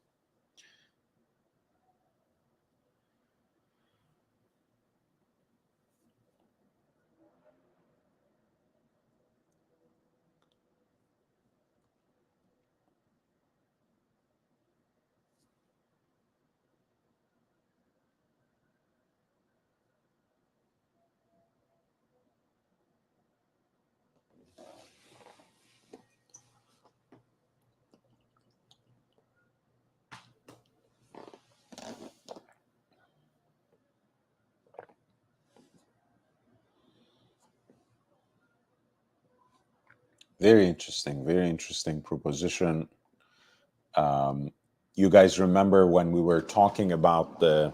very interesting proposition. You guys remember when we were talking about the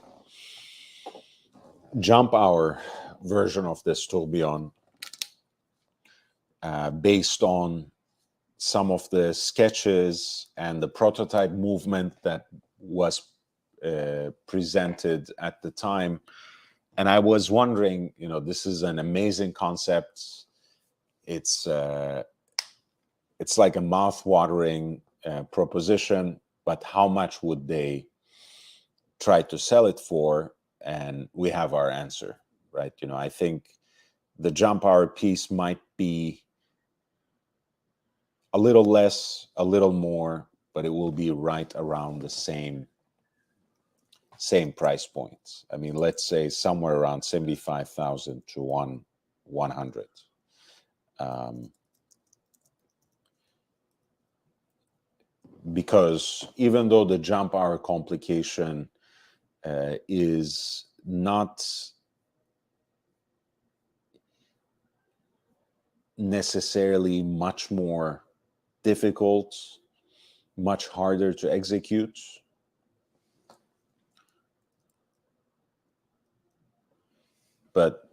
jump hour version of this tourbillon, based on some of the sketches and the prototype movement that was presented at the time. And I was wondering, this is an amazing concept. It's like a mouth-watering proposition, but how much would they try to sell it for? And we have our answer, right? I think the jump hour piece might be a little less, a little more, but it will be right around the same price points. I mean, let's say somewhere around 75,000 to 100. Because even though the jump hour complication is not necessarily much more difficult, much harder to execute, but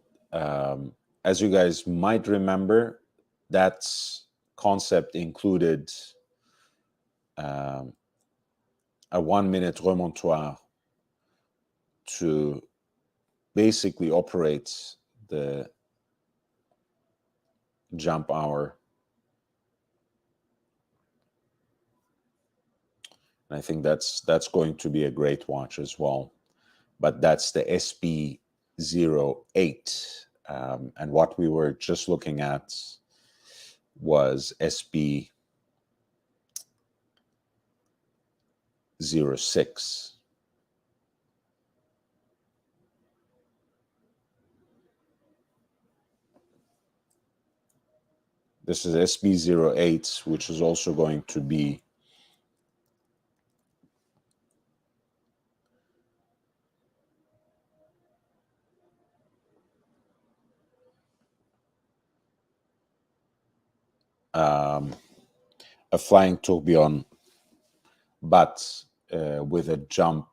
as you guys might remember, that concept included a 1-minute remontoire to basically operate the jump hour. And I think that's going to be a great watch as well. But that's the SB08. And what we were just looking at was SB06. This is SB08, which is also going to be a flying tourbillon, but with a jump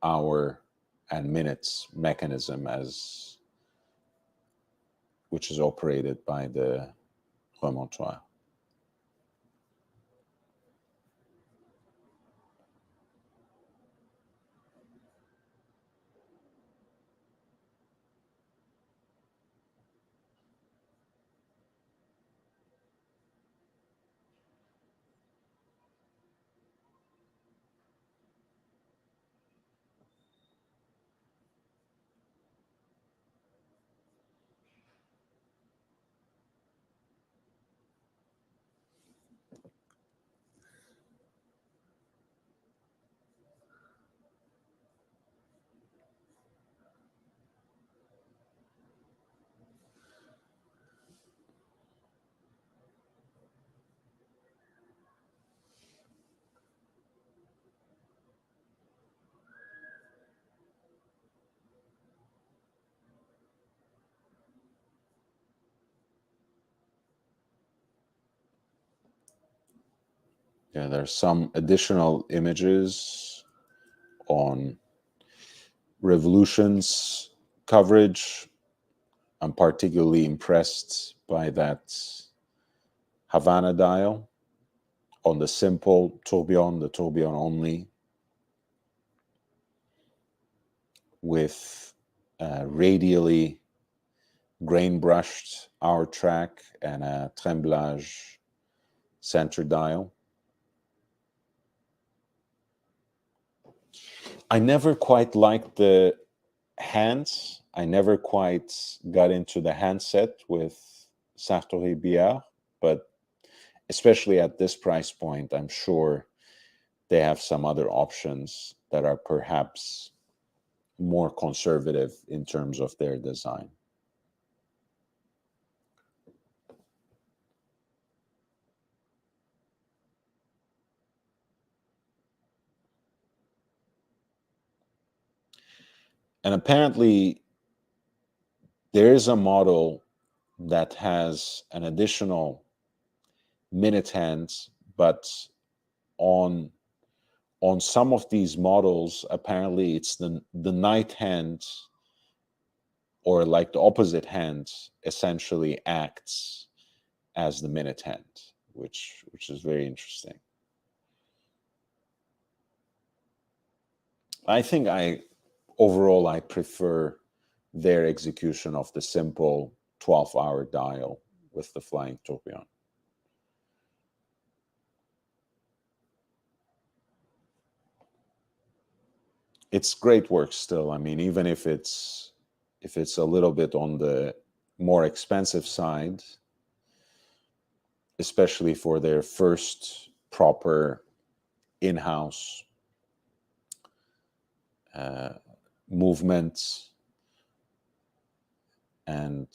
hour and minutes mechanism, which is operated by the remontoir. Yeah, there's some additional images on Revolution's coverage. I'm particularly impressed by that Havana dial on the simple tourbillon, the tourbillon only, with radially grain brushed hour track and a tremblage center dial. I never quite liked the hands. I never quite got into the handset with Sartori Biard, but especially at this price point, I'm sure they have some other options that are perhaps more conservative in terms of their design. And apparently, there is a model that has an additional minute hand, but on some of these models, apparently it's the night hand, or like the opposite hand, essentially acts as the minute hand, which is very interesting. I think overall I prefer their execution of the simple 12-hour dial with the flying tourbillon. It's great work still. I mean, even if it's a little bit on the more expensive side, especially for their first proper in-house movements, and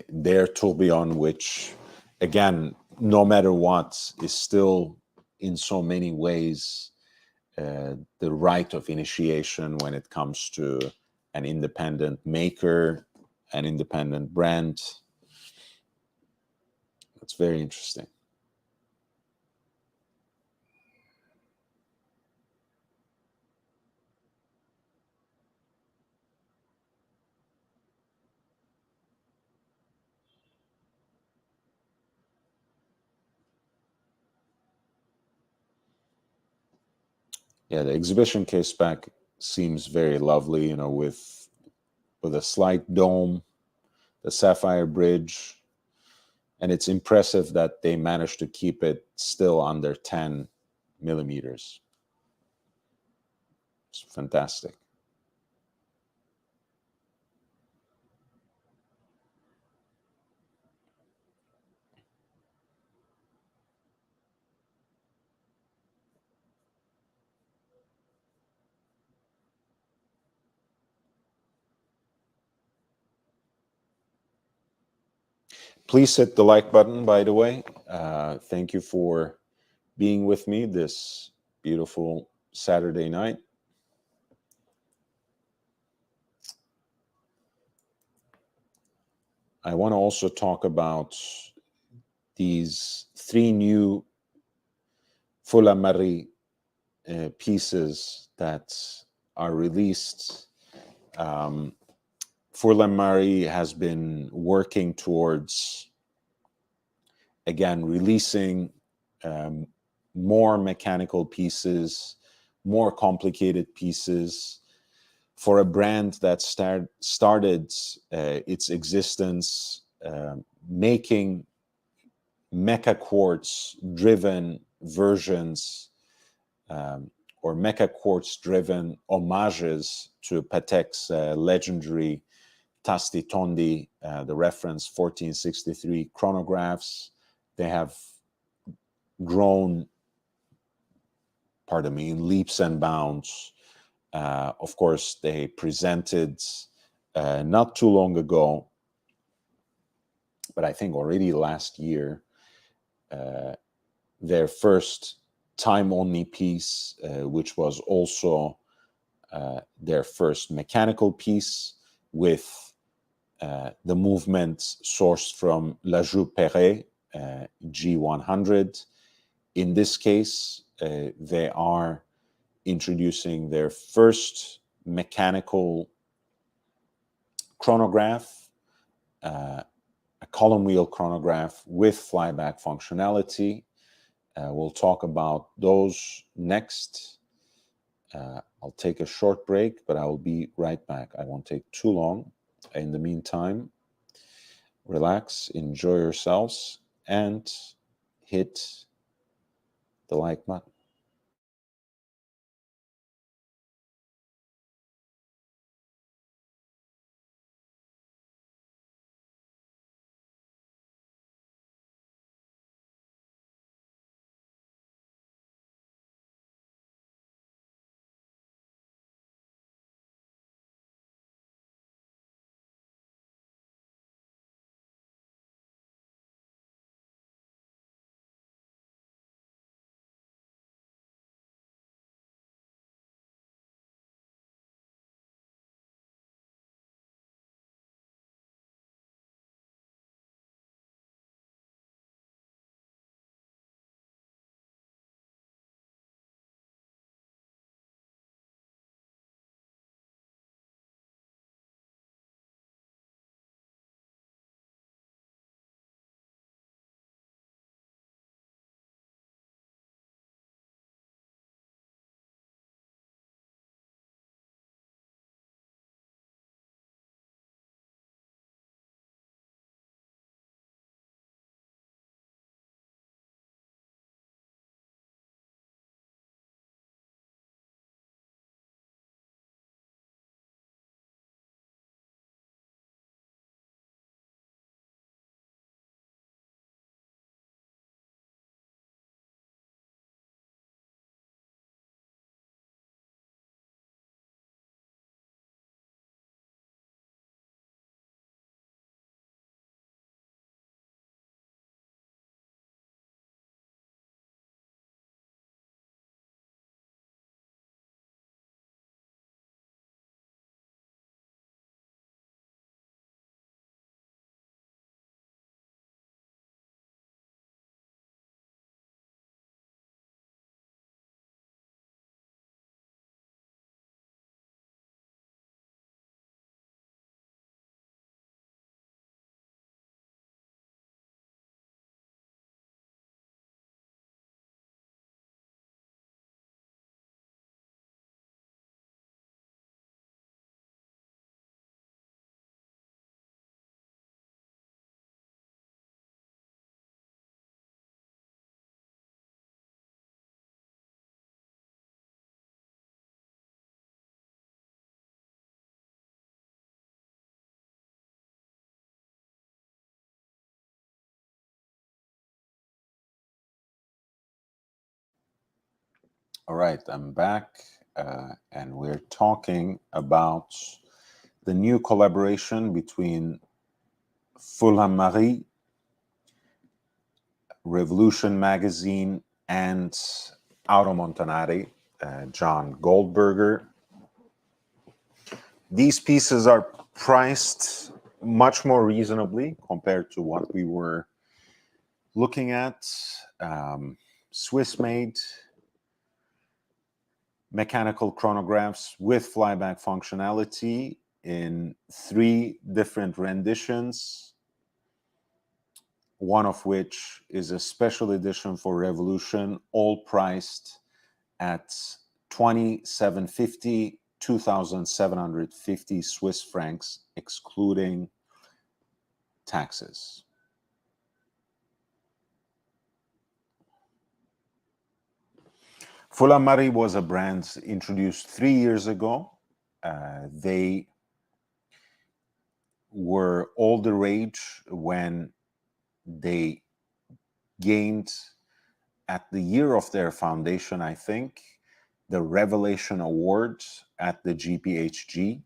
their tourbillon, which again, no matter what, is still in so many ways the rite of initiation when it comes to an independent maker, an independent brand. It's very interesting. Yeah, the exhibition case back seems very lovely, with a slight dome, the sapphire bridge, and it's impressive that they managed to keep it still under 10 millimeters. It's fantastic. Please hit the like button, by the way. Thank you for being with me this beautiful Saturday night. I want to also talk about these 3 new Fola Marie pieces that are released. Fola Marie has been working towards, again, releasing more mechanical pieces, more complicated pieces for a brand that started its existence making mecha quartz driven versions or mecha quartz driven homages to Patek's legendary Tasti Tondi, the reference 1463 chronographs. They have grown, pardon me, in leaps and bounds. Of course, they presented not too long ago, but I think already last year, their first time-only piece, which was also their first mechanical piece with the movements sourced from La Joue Perret, G100. In this case, they are introducing their first mechanical chronograph, a column wheel chronograph with flyback functionality. We'll talk about those next. I'll take a short break, but I will be right back. I won't take too long. In the meantime, relax, enjoy yourselves, and hit the like button. All right, I'm back, and we're talking about the new collaboration between Fola Marie Revolution magazine, and Auto Montanari, John Goldberger. These pieces are priced much more reasonably compared to what we were looking at. Swiss-made mechanical chronographs with flyback functionality in 3 different renditions, one of which is a special edition for Revolution, all priced at 2,750, 2,750 Swiss francs, excluding taxes. Fulamari was a brand introduced 3 years ago. They were all the rage when they gained, at the year of their foundation, I think, the Revelation Award at the GPHG,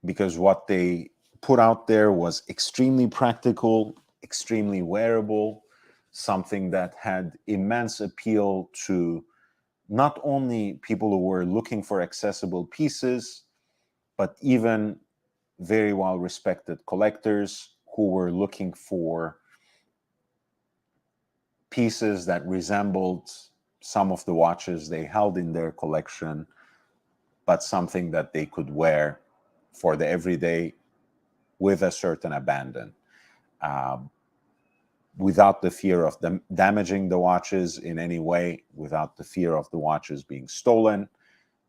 because what they put out there was extremely practical, extremely wearable, something that had immense appeal to not only people who were looking for accessible pieces, but even very well-respected collectors who were looking for pieces that resembled some of the watches they held in their collection, but something that they could wear for the everyday with a certain abandon, without the fear of them damaging the watches in any way, without the fear of the watches being stolen.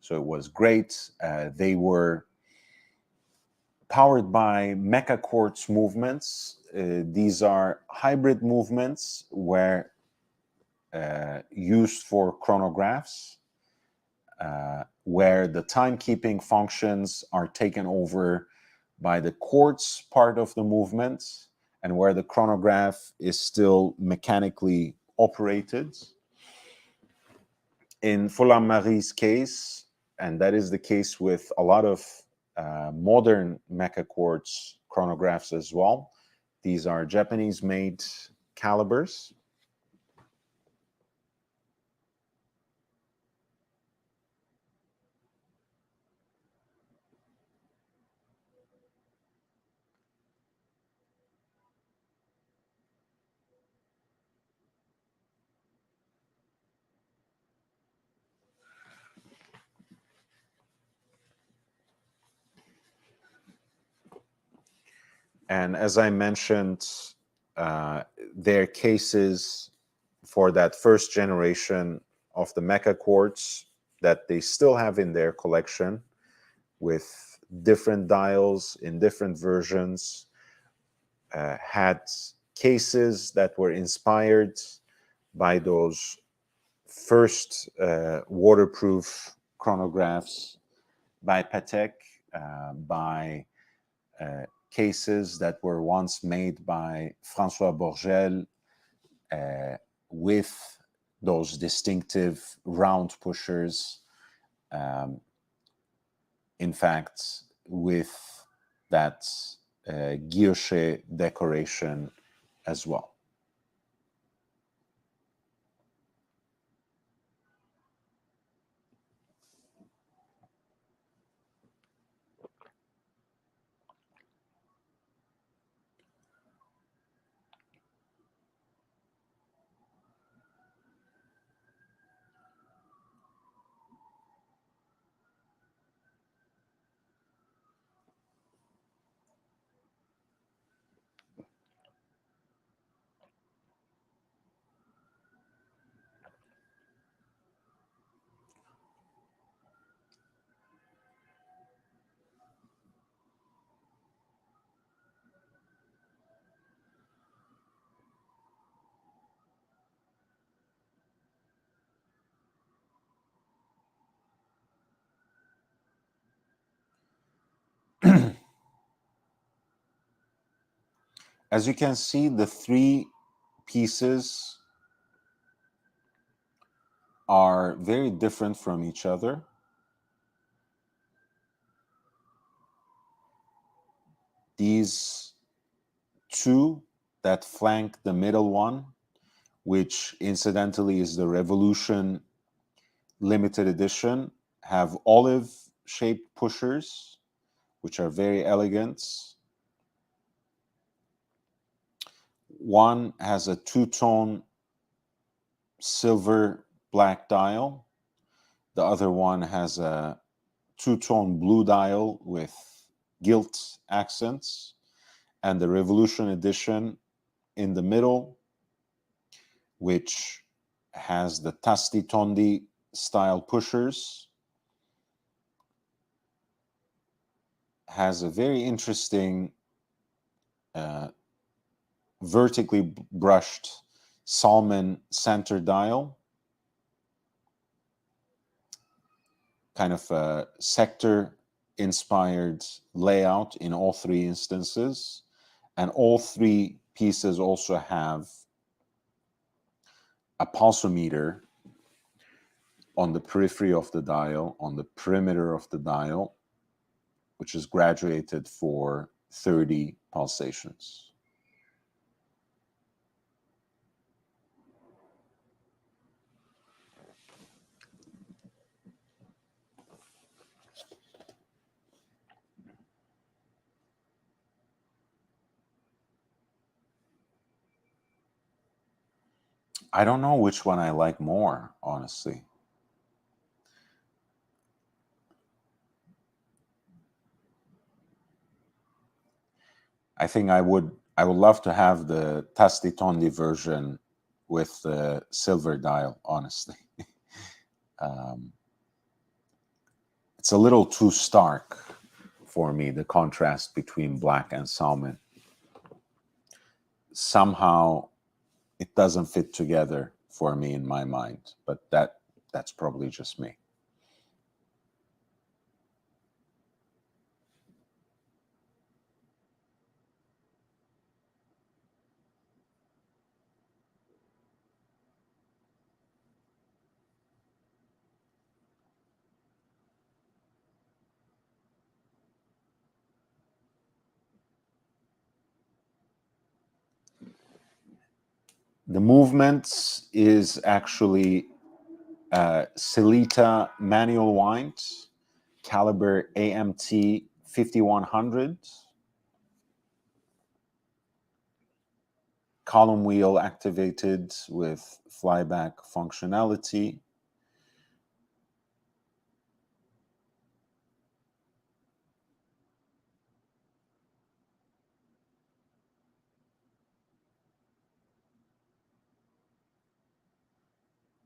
So it was great. They were powered by mecha quartz movements. These are hybrid movements where used for chronographs, where the timekeeping functions are taken over by the quartz part of the movement, and where the chronograph is still mechanically operated. In Fulamari's case, and that is the case with a lot of modern mecha quartz chronographs as well, these are Japanese-made calibers. And as I mentioned, their cases for that first generation of the mecha quartz that they still have in their collection, with different dials in different versions, had cases that were inspired by those first waterproof chronographs by Patek, by cases that were once made by François Bourgel, with those distinctive round pushers, in fact, with that guilloche decoration as well. As you can see, the 3 pieces are very different from each other. These 2 that flank the middle one, which incidentally is the Revolution limited edition, have olive-shaped pushers, which are very elegant. One has a two-tone silver black dial. The other one has a two-tone blue dial with gilt accents. And the Revolution edition in the middle, which has the Tasti Tondi style pushers, has a very interesting vertically brushed salmon center dial, kind of a sector inspired layout in all three instances. And all three pieces also have a pulsometer on the periphery of the dial, on the perimeter of the dial, which is graduated for 30 pulsations. I don't know which one I like more, honestly. I think I would love to have the Tasti Tondi version with the silver dial, honestly. It's a little too stark for me, the contrast between black and salmon. Somehow it doesn't fit together for me in my mind, but that's probably just me. The movement is actually Celita manual wind, caliber AMT 5100, column wheel activated with flyback functionality.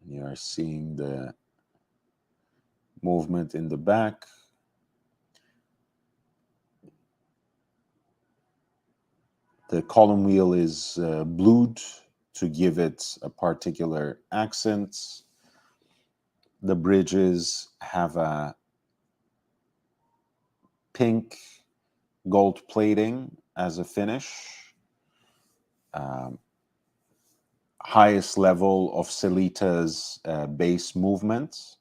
You are seeing the movement in the back. The column wheel is blued to give it a particular accent. The bridges have a pink gold plating as a finish. Highest level of Celita's bass movement.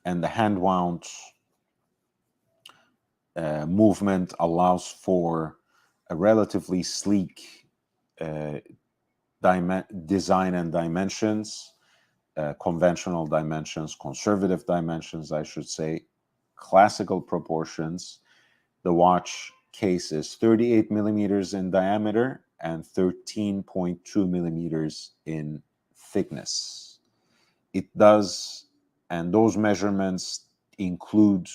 And the hand wound movement allows for a relatively sleek design and dimensions, conventional dimensions, conservative dimensions, I should say, classical proportions. The watch case is 38 millimeters in diameter and 13.2 millimeters in thickness. It does, and those measurements include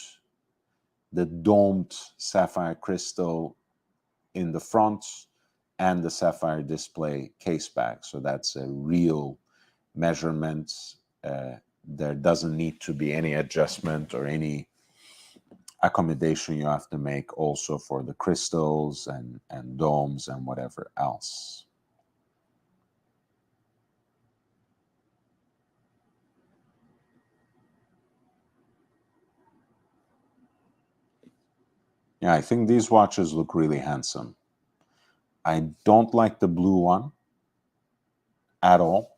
the domed sapphire crystal in the front and the sapphire display case back. So that's a real measurement. There doesn't need to be any adjustment or any accommodation you have to make also for the crystals and domes and whatever else. Yeah, I think these watches look really handsome. I don't like the blue one at all,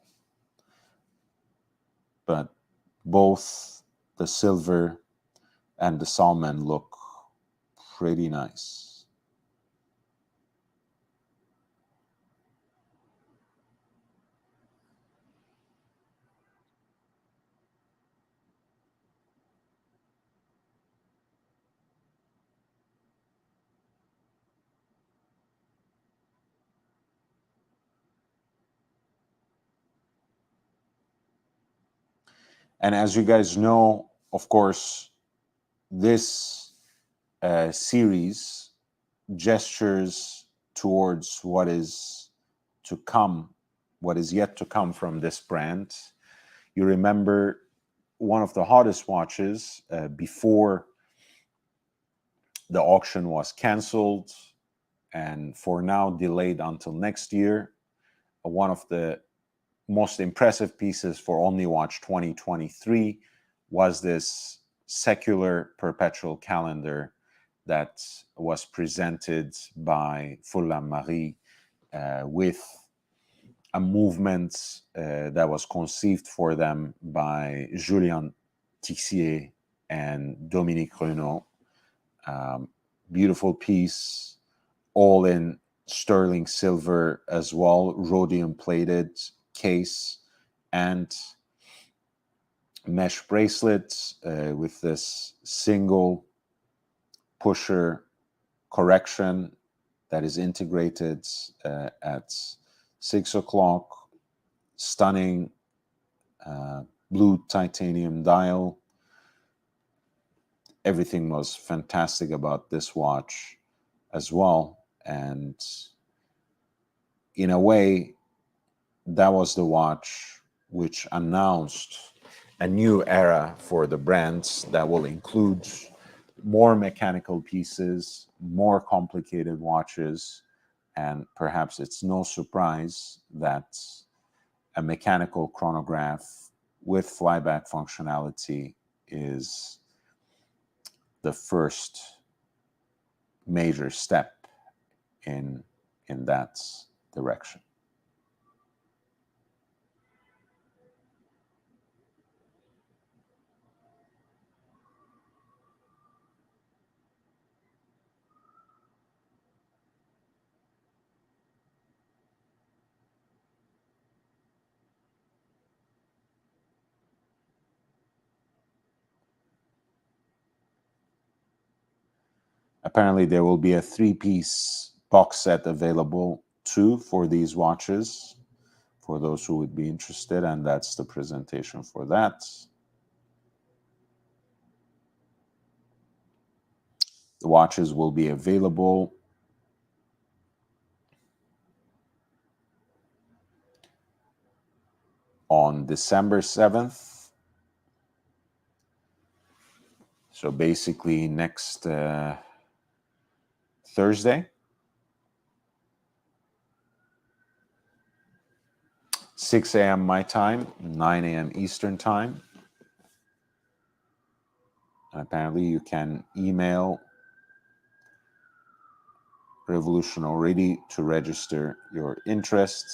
but both the silver and the salmon look pretty nice. And as you guys know, of course, this series gestures towards what is to come, what is yet to come from this brand. You remember one of the hottest watches before the auction was canceled and for now delayed until next year. One of the most impressive pieces for Omniwatch 2023 was this secular perpetual calendar that was presented by Furlan Marie with a movement that was conceived for them by Julien Tixier and Dominique Renaud. Beautiful piece, all in sterling silver as well, rhodium plated case, and mesh bracelets with this single pusher correction that is integrated at 6 o'clock. Stunning blue titanium dial. Everything was fantastic about this watch as well. And in a way, that was the watch which announced a new era for the brands that will include more mechanical pieces, more complicated watches, and perhaps it's no surprise that a mechanical chronograph with flyback functionality is the first major step in that direction. Apparently, there will be a 3-piece box set available too for these watches, for those who would be interested, and that's the presentation for that. The watches will be available on December 7th. So basically next Thursday. 6 a.m. my time, 9 a.m. Eastern time. And apparently you can email Revolution already to register your interest.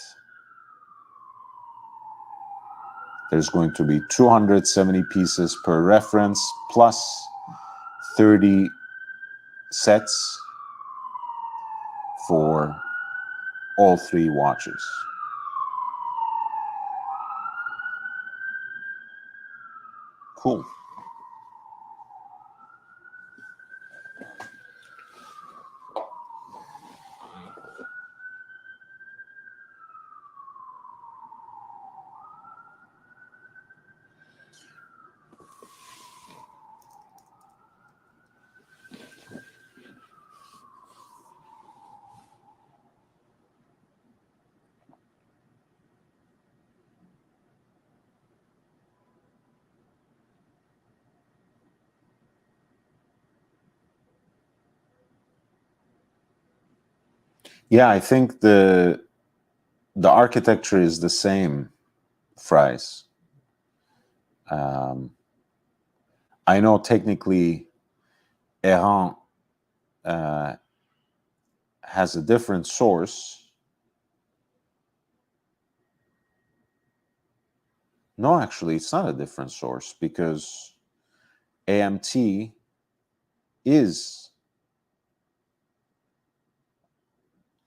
There's going to be 270 pieces per reference plus 30 sets for all 3 watches. Cool. Yeah, I think the architecture is the same, Fries. I know technically Errant has a different source. No, actually, it's not a different source because AMT is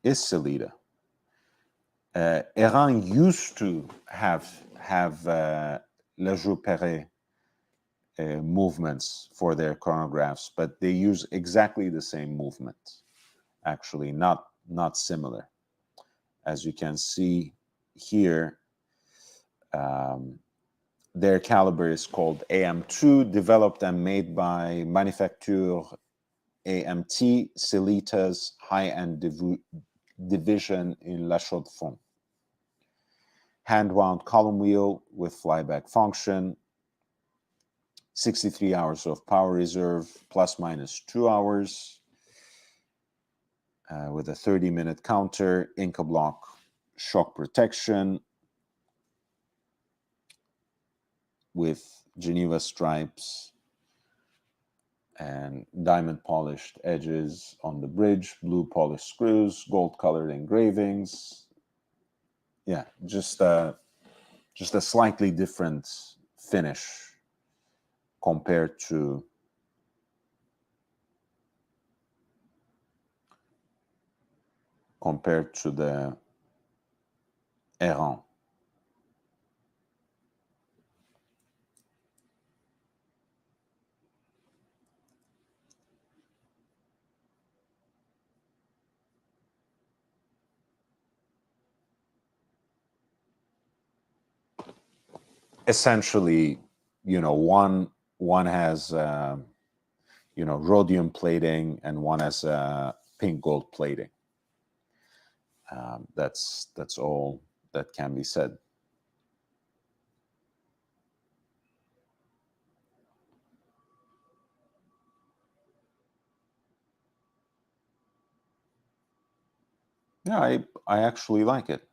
Sellita. Errant used to have Le Jour Perret movements for their chronographs, but they use exactly the same movement. Actually, not similar. As you can see here, Their caliber is called AM2, developed and made by Manufacture AMT, Celita's high-end division in La Chaux-de-Fonds. Hand-wound column wheel with flyback function, 63 hours of power reserve, plus minus 2 hours, with a 30-minute counter, Inca block shock protection, with Geneva stripes and diamond polished edges on the bridge, blue polished screws, gold colored engravings. Yeah, just a slightly different finish compared to the Errant. Essentially, one has rhodium plating and one has pink gold plating. That's all that can be said. Yeah, I actually like it.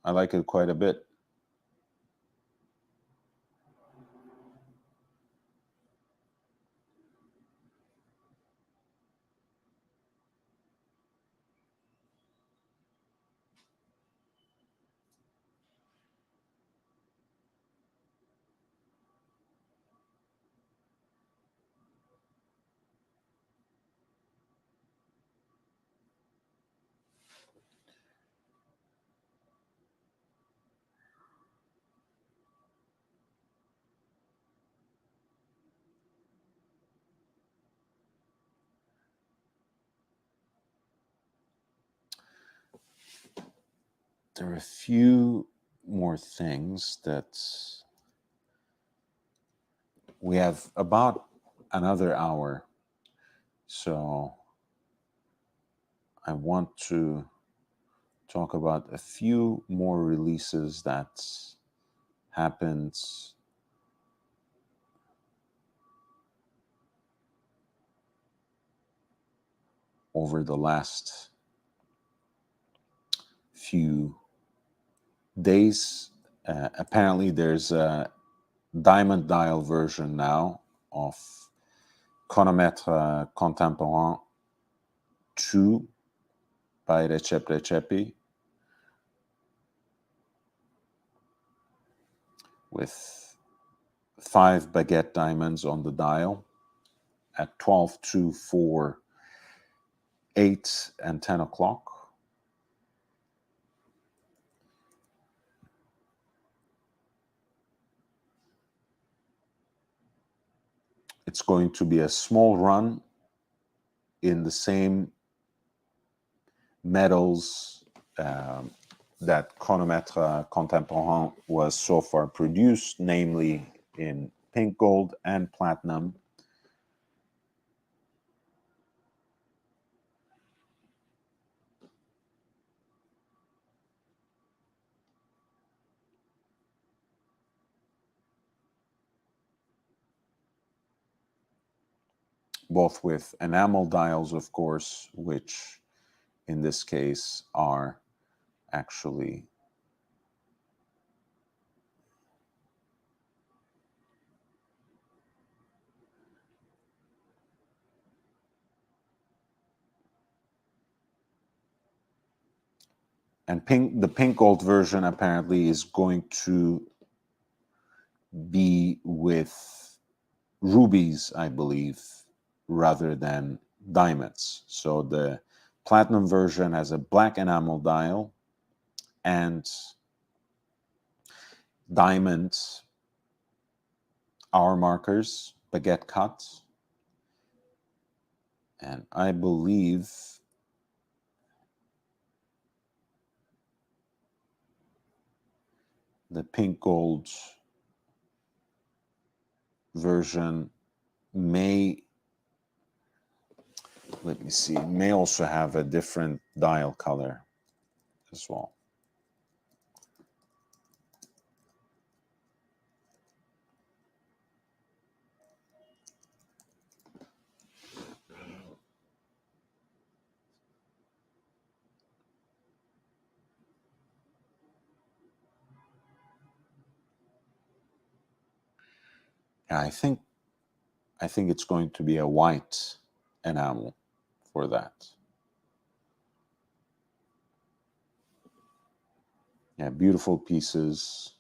I like it quite a bit. There are a few more things that we have about another hour, so I want to talk about a few more releases that happened over the last few days. Apparently, there's a diamond dial version now of Chronomètre Contemporain 2 by Recep Recepi, with 5 baguette diamonds on the dial at 12, 2, 4, 8, and 10 o'clock. It's going to be a small run in the same metals that Chronomètre Contemporain was so far produced, namely in pink gold and platinum. Both with enamel dials, of course, which in this case are actually and the pink gold version apparently is going to be with rubies, I believe, rather than diamonds. So the platinum version has a black enamel dial and diamond hour markers, baguette cuts, and I believe the pink gold version may, let me see, may also have a different dial color as well. Yeah, I think it's going to be a white enamel for that. Yeah, beautiful pieces.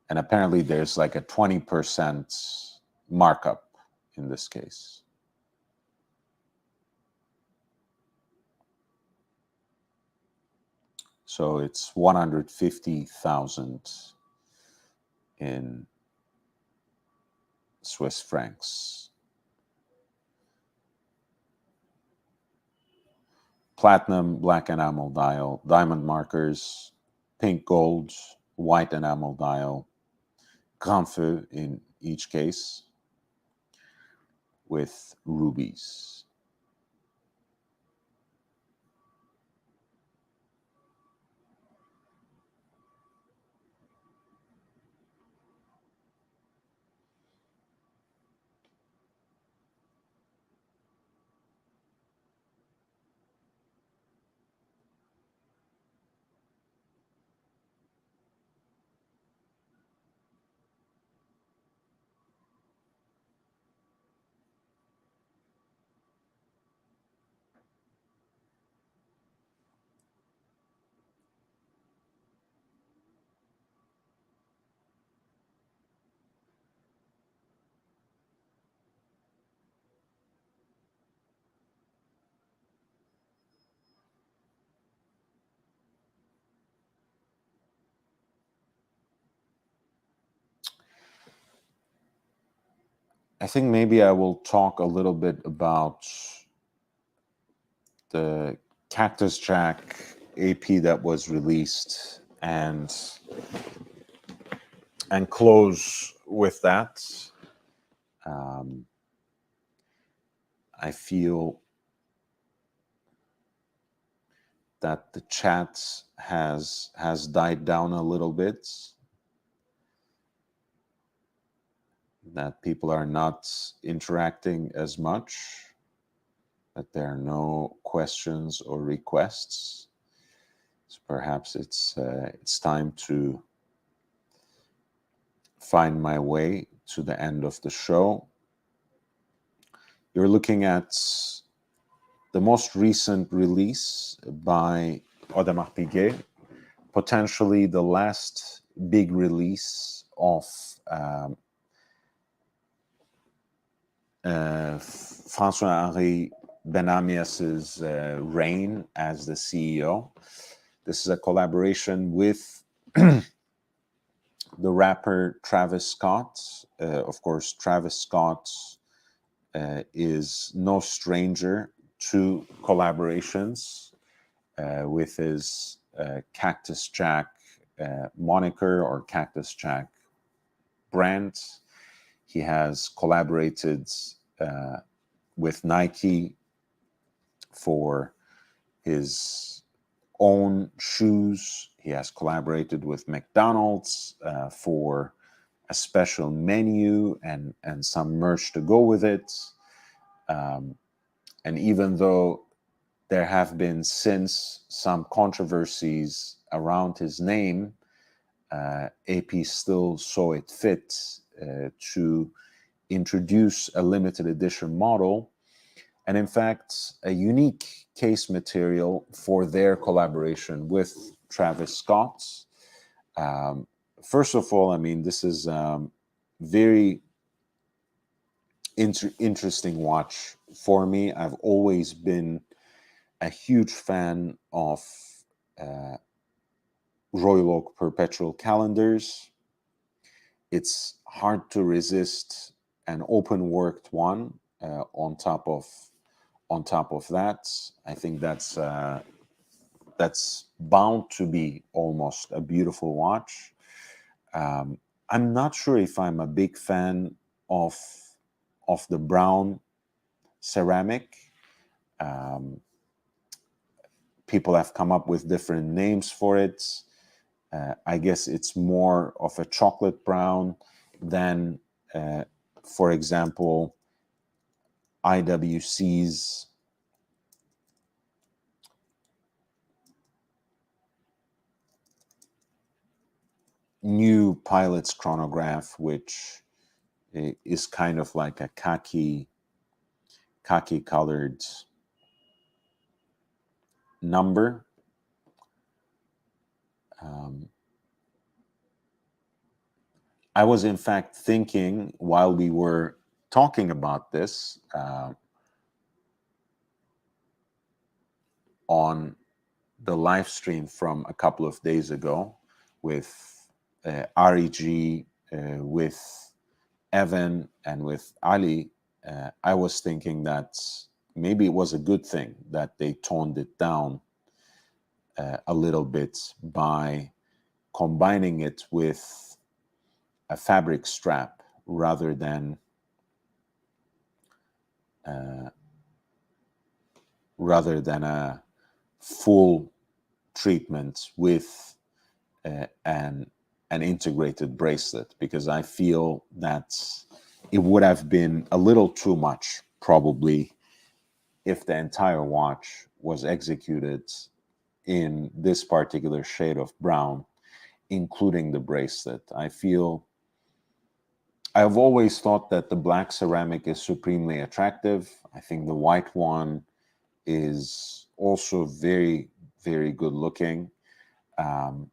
And apparently there's like a 20% markup in this case. So it's 150,000 in Swiss francs. Platinum, black enamel dial, diamond markers, pink gold, white enamel dial, grand feu in each case, with rubies. I think maybe I will talk a little bit about the Cactus Jack AP that was released and close with that. I feel that the chat has died down a little bit, that people are not interacting as much, that there are no questions or requests. So perhaps it's time to find my way to the end of the show. You're looking at the most recent release by Audemars Piguet, potentially the last big release of François-Henri Benamias's reign as the CEO. This is a collaboration with the rapper Travis Scott. Of course, Travis Scott is no stranger to collaborations with his Cactus Jack moniker or Cactus Jack brand. He has collaborated with Nike for his own shoes. He has collaborated with McDonald's for a special menu and some merch to go with it. And even though there have been since some controversies around his name, AP still saw it fit to introduce a limited edition model, and in fact, a unique case material for their collaboration with Travis Scott. First of all, I mean, this is very interesting watch for me. I've always been a huge fan of Royal Oak perpetual calendars. It's hard to resist an open worked one on top of that. I think that's bound to be almost a beautiful watch. I'm not sure if I'm a big fan of the brown ceramic. Um, People have come up with different names for it. I guess it's more of a chocolate brown than, for example, IWC's new pilot's chronograph, which is kind of like a khaki colored number. Um, I was in fact thinking while we were talking about this on the live stream from a couple of days ago with REG, with Evan, and with Ali. I was thinking that maybe it was a good thing that they toned it down a little bit by combining it with a fabric strap rather than uh, a full treatment with an integrated bracelet, because I feel that it would have been a little too much probably if the entire watch was executed in this particular shade of brown, including the bracelet. I've always thought that the black ceramic is supremely attractive. I think the white one is also very, very good looking. Um,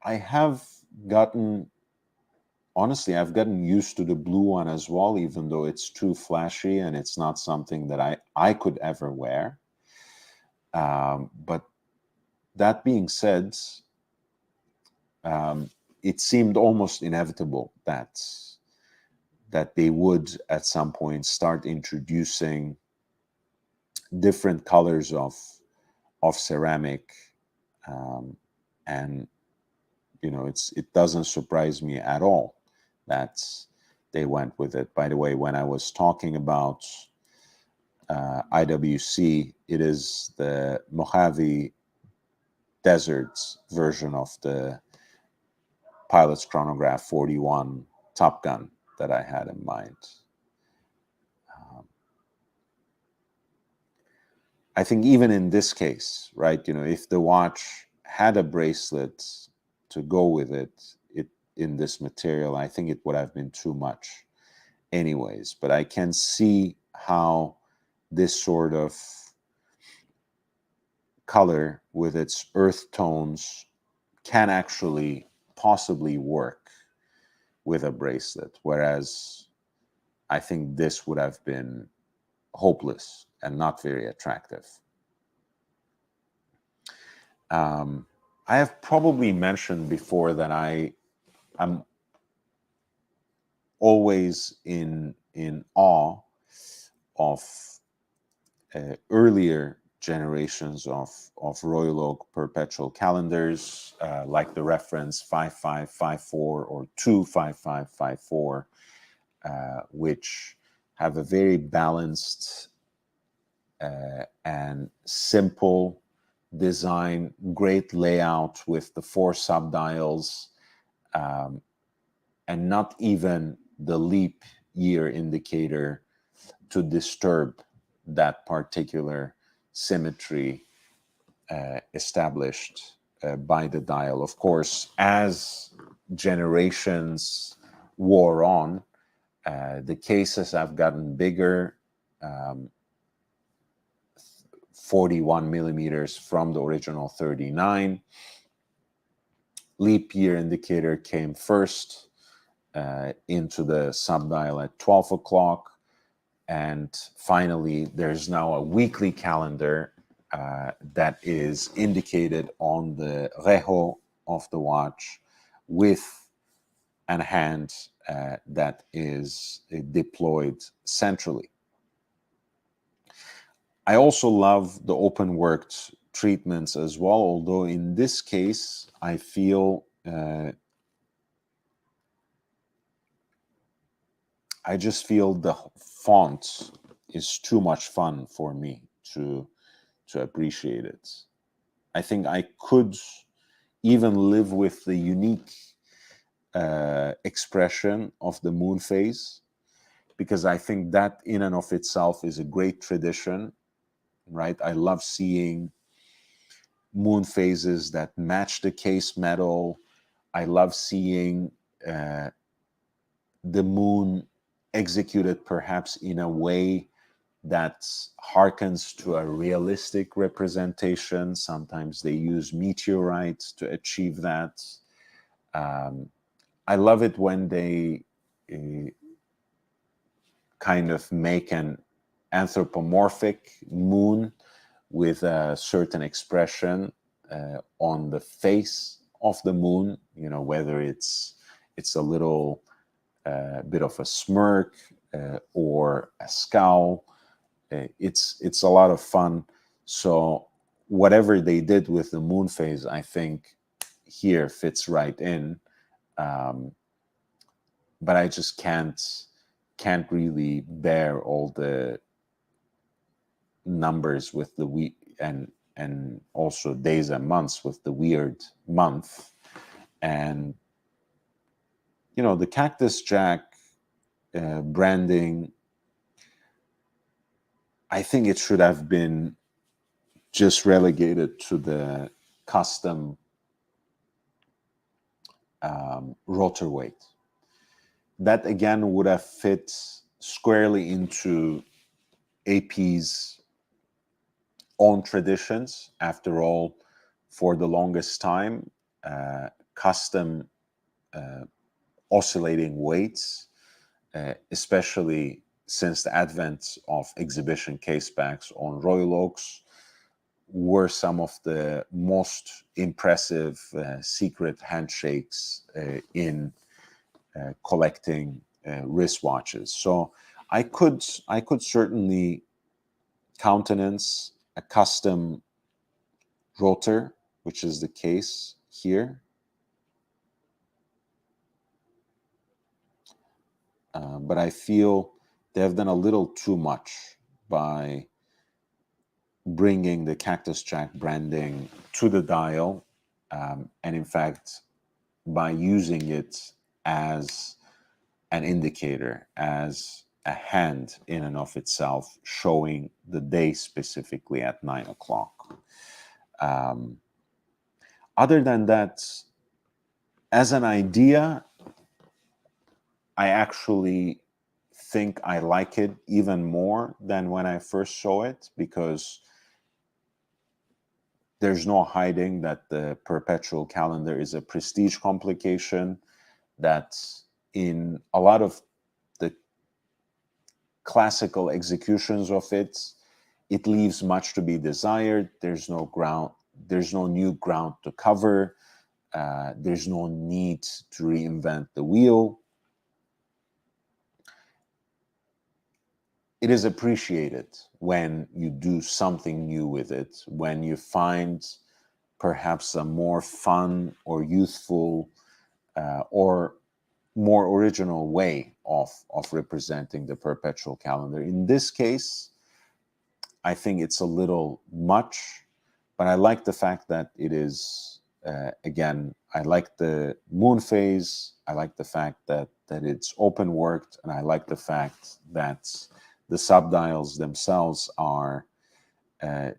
I have gotten, honestly, I've gotten used to the blue one as well, even though it's too flashy and it's not something that I could ever wear. But that being said, it seemed almost inevitable that they would at some point start introducing different colors of ceramic, and it doesn't surprise me at all that they went with it. By the way, when I was talking about IWC, it is the Mojave Deserts version of the Pilot's Chronograph 41 Top Gun that I had in mind. I think even in this case, right, if the watch had a bracelet to go with it in this material, I think it would have been too much anyways. But I can see how this sort of color with its earth tones can actually possibly work with a bracelet, whereas I think this would have been hopeless and not very attractive. I have probably mentioned before that I'm always in awe of earlier generations of Royal Oak perpetual calendars, like the reference 5554 or 25554, which have a very balanced and simple design, great layout with the 4 subdials, and not even the leap year indicator to disturb that particular symmetry established by the dial. Of course, as generations wore on, the cases have gotten bigger, 41 millimeters from the original 39. Leap year indicator came first into the subdial at 12 o'clock. And finally, there's now a weekly calendar that is indicated on the rejo of the watch with an hand that is deployed centrally. I also love the open worked treatments as well, although in this case, I feel I just feel the font is too much fun for me to appreciate it. I think I could even live with the unique expression of the moon phase, because I think that in and of itself is a great tradition, right? I love seeing moon phases that match the case metal. I love seeing uh, the moon executed perhaps in a way that harkens to a realistic representation. Sometimes they use meteorites to achieve that. Um, I love it when they kind of make an anthropomorphic moon with a certain expression on the face of the moon. You know, whether it's a little bit of a smirk or a scowl. It's a lot of fun. So whatever they did with the moon phase, I think here fits right in. Um, but I just can't really bear all the numbers with the week and also days and months with the weird month. And you know, the Cactus Jack branding, I think it should have been just relegated to the custom rotor weight. That again would have fit squarely into AP's own traditions. After all, for the longest time, custom oscillating weights, especially since the advent of exhibition casebacks on Royal Oaks, were some of the most impressive secret handshakes in collecting wristwatches. So I could certainly countenance a custom rotor, which is the case here. But I feel they have done a little too much by bringing the Cactus Jack branding to the dial, and in fact, by using it as an indicator, as a hand in and of itself, showing the day specifically at 9 o'clock. Um, Other than that, as an idea, I actually think I like it even more than when I first saw it, because there's no hiding that the perpetual calendar is a prestige complication, that in a lot of the classical executions of it, it leaves much to be desired. There's no new ground to cover. There's no need to reinvent the wheel. It is appreciated when you do something new with it, when you find perhaps a more fun or youthful or more original way of representing the perpetual calendar. In this case, I think it's a little much, but I like the fact that it is, again, I like the moon phase. I like the fact that it's open worked, and I like the fact that the subdials themselves are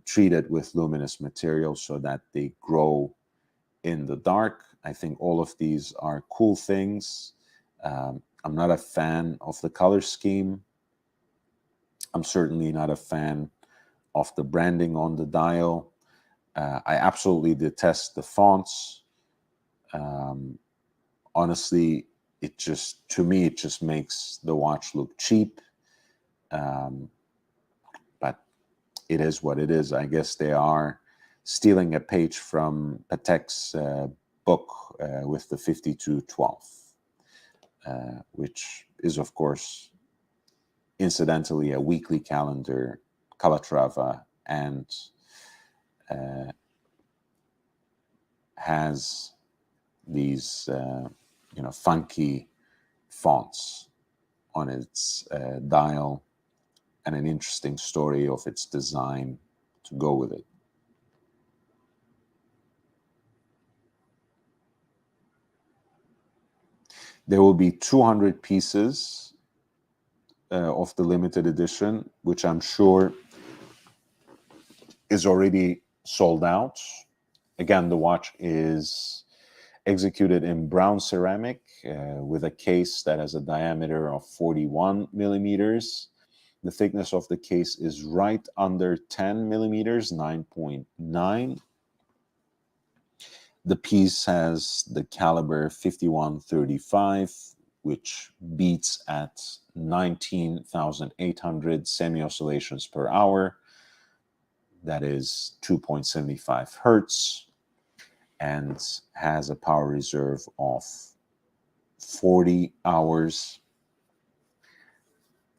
treated with luminous material so that they grow in the dark. I think all of these are cool things. I'm not a fan of the color scheme. I'm certainly not a fan of the branding on the dial. I absolutely detest the fonts. Um, Honestly, to me, it just makes the watch look cheap. Um, but it is what it is. I guess they are stealing a page from Patek's book with the 5212, which is, of course, incidentally a weekly calendar, Calatrava, and has these funky fonts on its dial, and an interesting story of its design to go with it. There will be 200 pieces of the limited edition, which I'm sure is already sold out. Again, the watch is executed in brown ceramic with a case that has a diameter of 41 millimeters. The thickness of the case is right under 10 millimeters, 9.9. The piece has the caliber 5135, which beats at 19,800 semi-oscillations per hour. That is 2.75 hertz, and has a power reserve of 40 hours.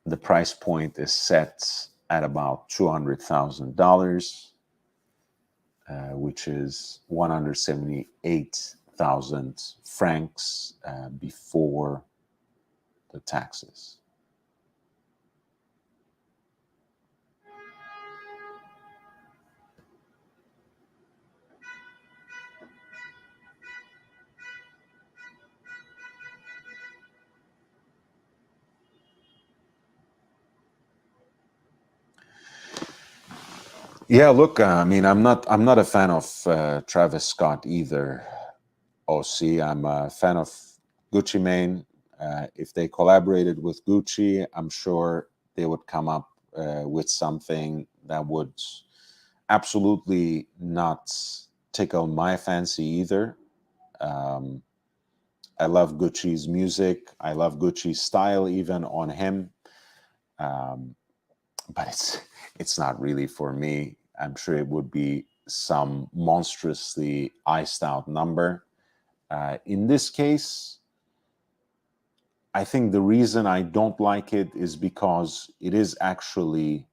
The price point is set at about $200,000, which is 178,000 francs before the taxes. Yeah, look, I mean, I'm not a fan of Travis Scott either. OC, I'm a fan of Gucci Mane. If they collaborated with Gucci, I'm sure they would come up with something that would absolutely not tickle my fancy either. I love Gucci's music. I love Gucci's style, even on him. But it's not really for me. I'm sure it would be some monstrously iced out number. In this case, I think the reason I don't like it is because it is actually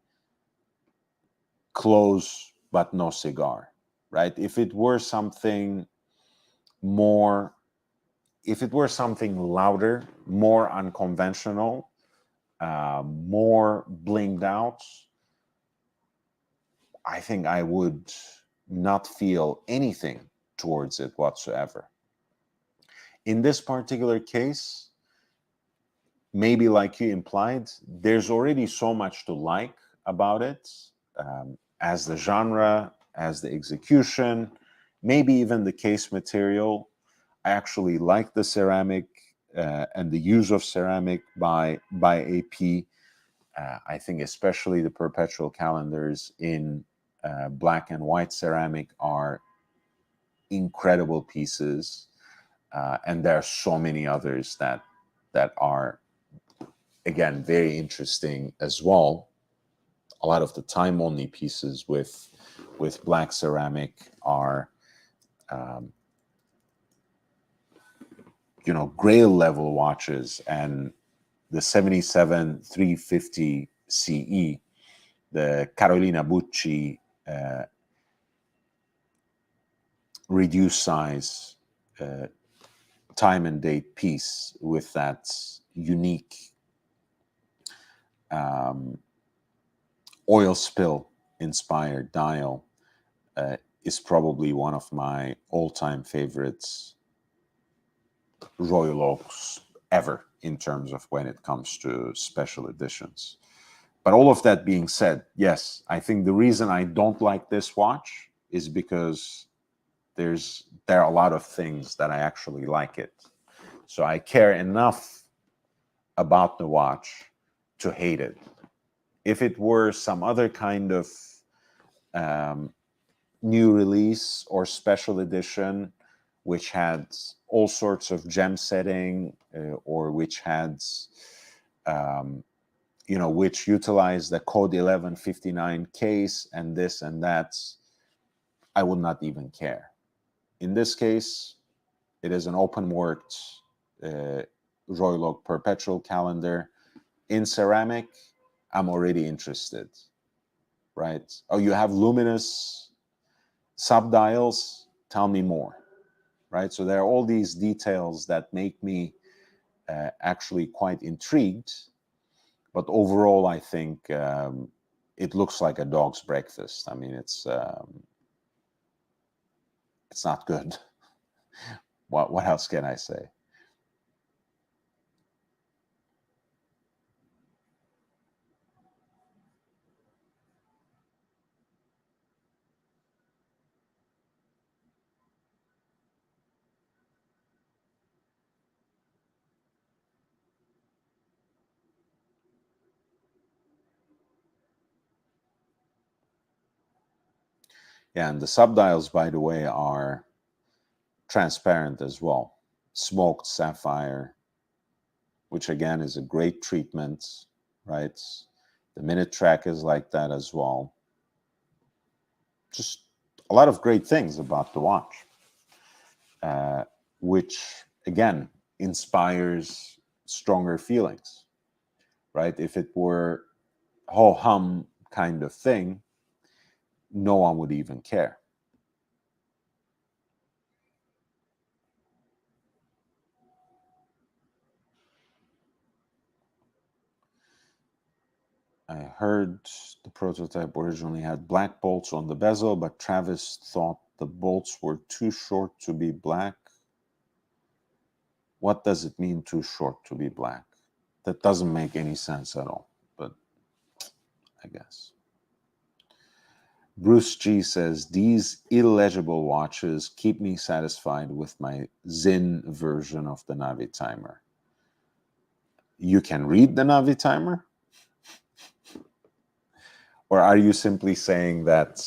close but no cigar, right? If it were something more, if it were something louder, more unconventional, more blinged out, I think I would not feel anything towards it whatsoever. In this particular case, maybe like you implied, there's already so much to like about it, as the genre, as the execution, maybe even the case material. I actually like the ceramic and the use of ceramic by AP. I think especially the perpetual calendars in black and white ceramic are incredible pieces, and there are so many others that are, again, very interesting as well. A lot of the time only pieces with black ceramic are grail level watches, and the 77 350 CE, the Carolina Bucci reduced size time and date piece with that unique oil spill inspired dial is probably one of my all-time favorites Royal Oaks ever in terms of when it comes to special editions. But all of that being said, yes, I think the reason I don't like this watch is because there are a lot of things that I actually like it. So I care enough about the watch to hate it. If it were some other kind of new release or special edition, which had all sorts of gem setting, or which had, which utilized the code 1159 case and this and that, I would not even care. In this case, it is an open worked Royal Oak perpetual calendar in ceramic. I'm already interested, right? Oh, you have luminous subdials? Tell me more, right? So there are all these details that make me actually quite intrigued. But overall, I think it looks like a dog's breakfast. I mean, it's not good. What else can I say? Yeah, and the subdials, by the way, are transparent as well. Smoked sapphire, which again is a great treatment, right? The minute track is like that as well. Just a lot of great things about the watch, which again inspires stronger feelings, right? If it were ho hum kind of thing, no one would even care. I heard the prototype originally had black bolts on the bezel, but Travis thought the bolts were too short to be black. What does it mean too short to be black? That doesn't make any sense at all, but I guess. Bruce G says, these illegible watches keep me satisfied with my Zin version of the Navi timer. You can read the Navi timer? Or are you simply saying that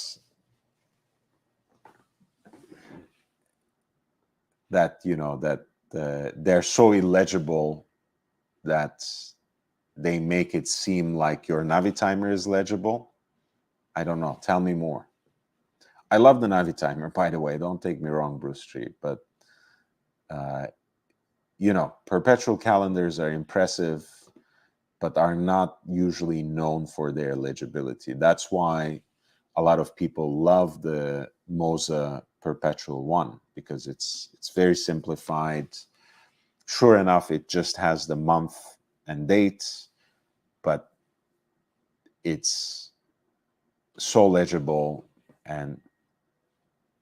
they're so illegible that they make it seem like your Navi timer is legible? I don't know. Tell me more. I love the Navi timer, by the way. Don't take me wrong, Bruce Street, but perpetual calendars are impressive, but are not usually known for their legibility. That's why a lot of people love the Moza Perpetual One, because it's very simplified. Sure enough, it just has the month and date, but it's so legible and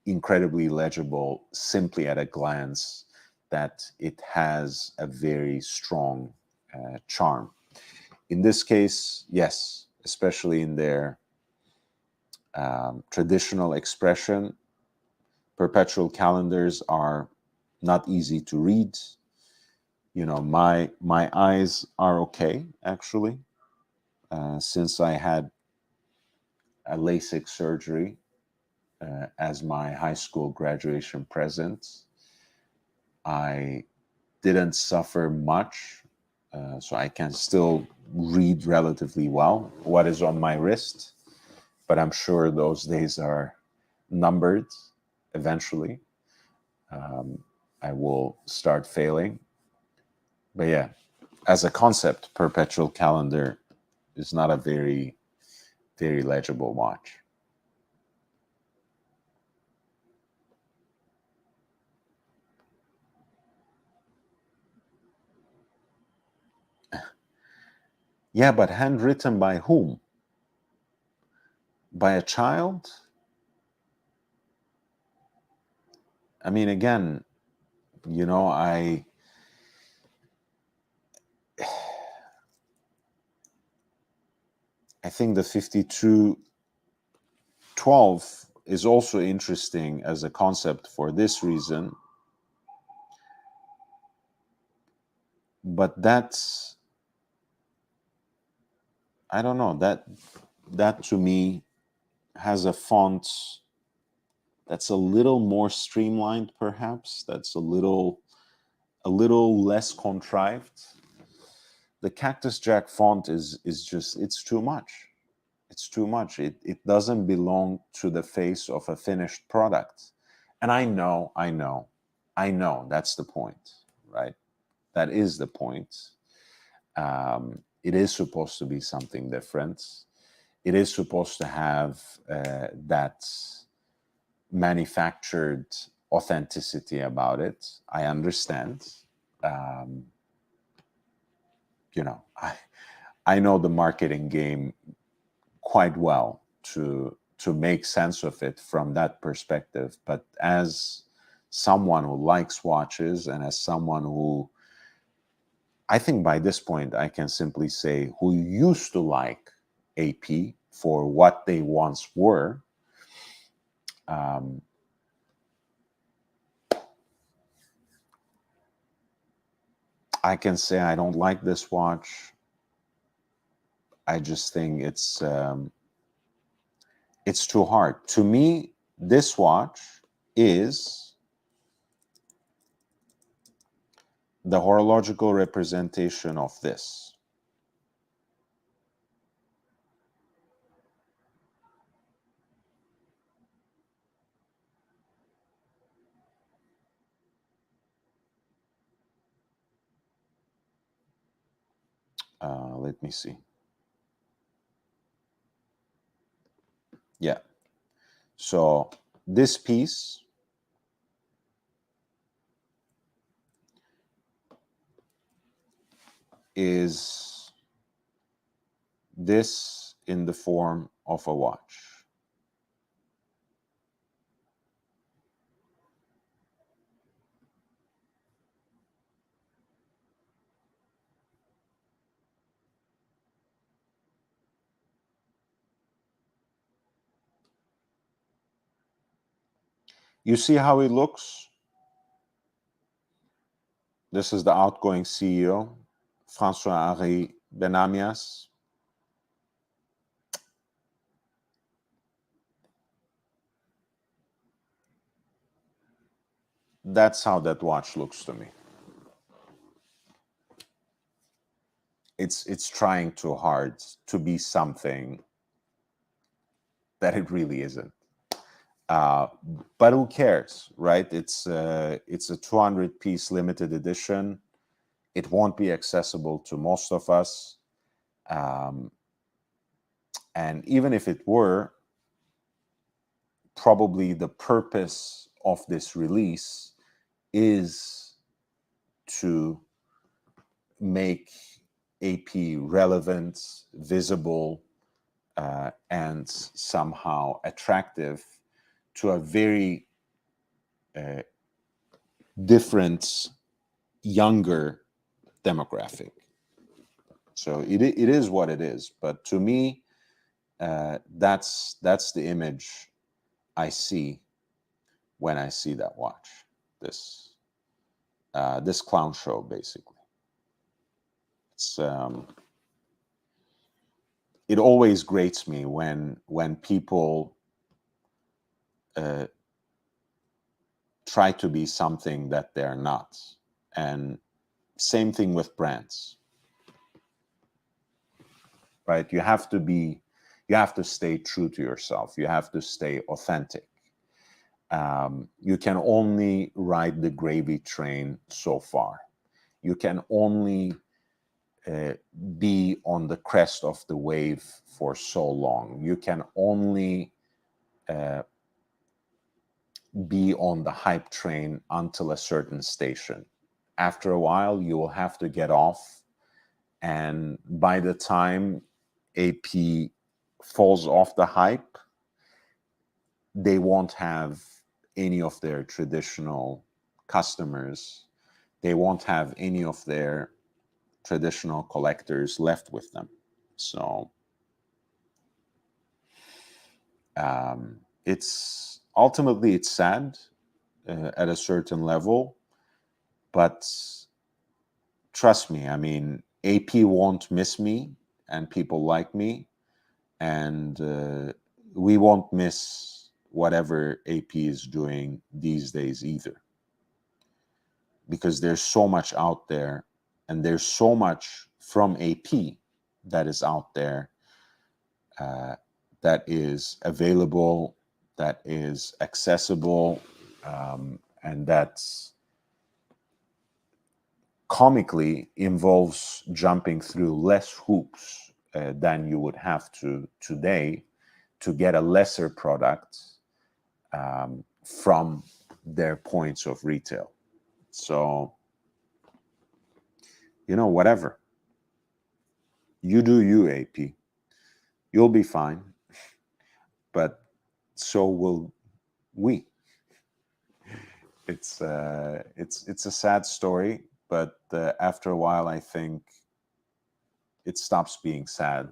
incredibly legible simply at a glance that it has a very strong charm. In this case, yes, especially in their traditional expression, perpetual calendars are not easy to read. My eyes are okay, actually, since I had a LASIK surgery as my high school graduation present. I didn't suffer much, so I can still read relatively well what is on my wrist, but I'm sure those days are numbered eventually. I will start failing. But yeah, as a concept, perpetual calendar is not a very, very legible watch. Yeah, but handwritten by whom? By a child? I mean, again, I think the 5212 is also interesting as a concept for this reason. But I don't know, that to me has a font that's a little more streamlined, perhaps. That's a little less contrived. The Cactus Jack font is just, it's too much. It's too much. It doesn't belong to the face of a finished product. And I know that's the point, right? That is the point. It is supposed to be something different. It is supposed to have that manufactured authenticity about it. I understand. Um, you know, I I know the marketing game quite well to make sense of it from that perspective. But as someone who likes watches, and as someone who, I think by this point I can simply say, who used to like AP for what they once were, I can say I don't like this watch. I just think it's too hard. To me, this watch is the horological representation of this. Let me see. Yeah. So this piece is this in the form of a watch. You see how it looks? This is the outgoing CEO, François-Henri Benamias. That's how that watch looks to me. It's trying too hard to be something that it really isn't. But who cares, right? It's a 200-piece limited edition. It won't be accessible to most of us. And even if it were, probably the purpose of this release is to make AP relevant, visible, and somehow attractive to a very different, younger demographic. So it is what it is. But to me, that's the image I see when I see that watch. This clown show, basically. It's it always grates me when people try to be something that they're not. And same thing with brands, right? You have to stay true to yourself. You have to stay authentic. You can only ride the gravy train so far. You can only be on the crest of the wave for so long. You can only be on the hype train until a certain station. After a while, you will have to get off. And by the time AP falls off the hype, they won't have any of their traditional customers. They won't have any of their traditional collectors left with them. So it's ultimately it's sad at a certain level, but trust me, I mean, AP won't miss me, and people like me, and we won't miss whatever AP is doing these days either, because there's so much out there, and there's so much from AP that is out there, that is available, that is accessible, and that's comically involves jumping through less hoops than you would have to today to get a lesser product from their points of retail. So, whatever. You do you, AP. You'll be fine, but so will we. It's a sad story, but after a while, I think it stops being sad.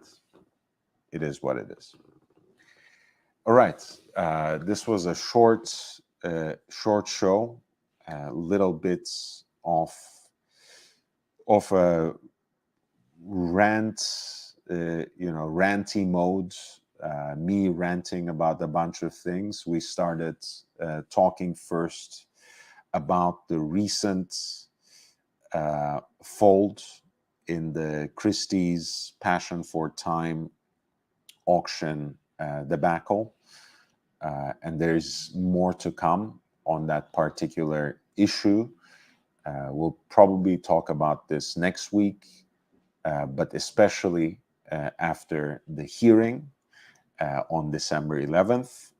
It is what it is. All right, this was a short show, little bits of a rant, ranty mode. Me ranting about a bunch of things. We started talking first about the recent fold in the Christie's Passion for Time auction debacle. And there's more to come on that particular issue. We'll probably talk about this next week, but especially after the hearing on December 11th.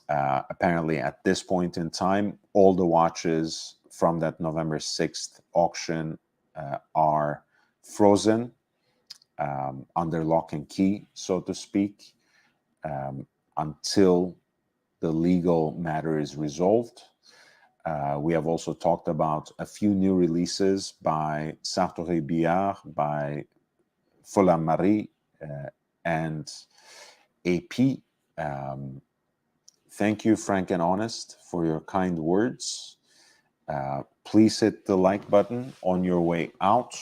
Apparently, at this point in time, all the watches from that November 6th auction are frozen under lock and key, so to speak, until the legal matter is resolved. We have also talked about a few new releases by Sartori Billard, by Fola Marie, and AP. Thank you, Frank and Honest, for your kind words. Please hit the like button on your way out.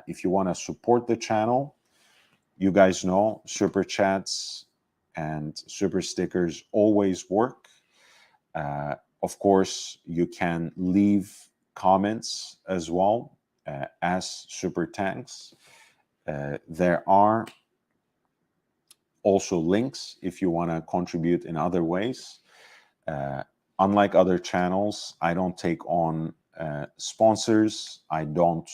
If you want to support the channel, you guys know super chats and super stickers always work. Of course, you can leave comments as well as super thanks. There are also links if you want to contribute in other ways. Unlike other channels, I don't take on sponsors. I don't,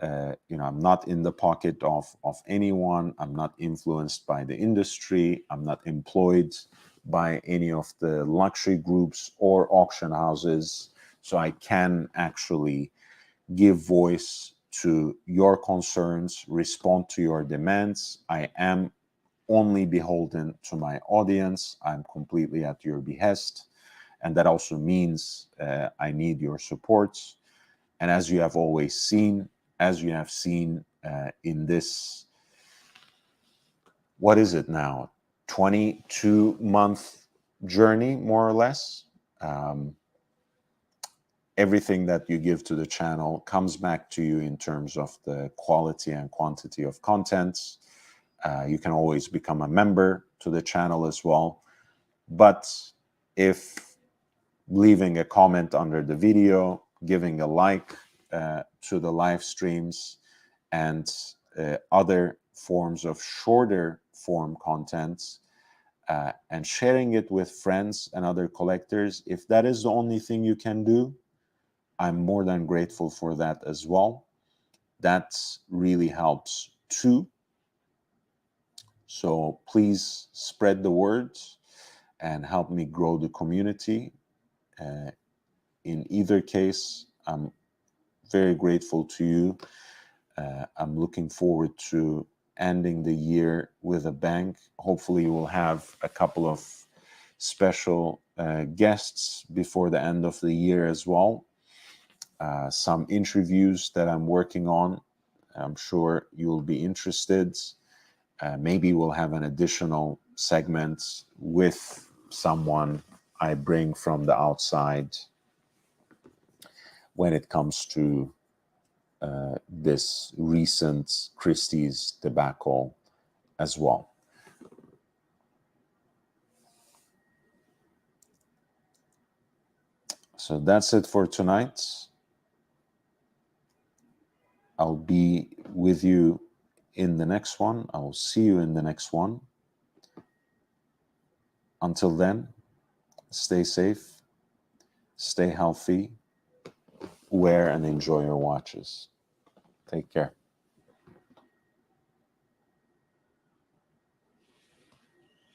I'm not in the pocket of anyone. I'm not influenced by the industry. I'm not employed by any of the luxury groups or auction houses. So I can actually give voice to your concerns, respond to your demands. I am only beholden to my audience. I'm completely at your behest. And that also means I need your support. And as you have always seen, as you have seen in this, what is it now, 22-month journey, more or less, everything that you give to the channel comes back to you in terms of the quality and quantity of content. You can always become a member to the channel as well. But if leaving a comment under the video, giving a like to the live streams, and other forms of shorter form content, and sharing it with friends and other collectors, if that is the only thing you can do, I'm more than grateful for that as well. That really helps too. So please spread the word and help me grow the community. In either case, I'm very grateful to you. I'm looking forward to ending the year with a bang. Hopefully we'll have a couple of special guests before the end of the year as well. Some interviews that I'm working on. I'm sure you'll be interested. Maybe we'll have an additional segment with someone I bring from the outside when it comes to this recent Christie's debacle as well. So that's it for tonight. I'll be with you in the next one. I will see you in the next one. Until then, stay safe, stay healthy, wear and enjoy your watches. Take care.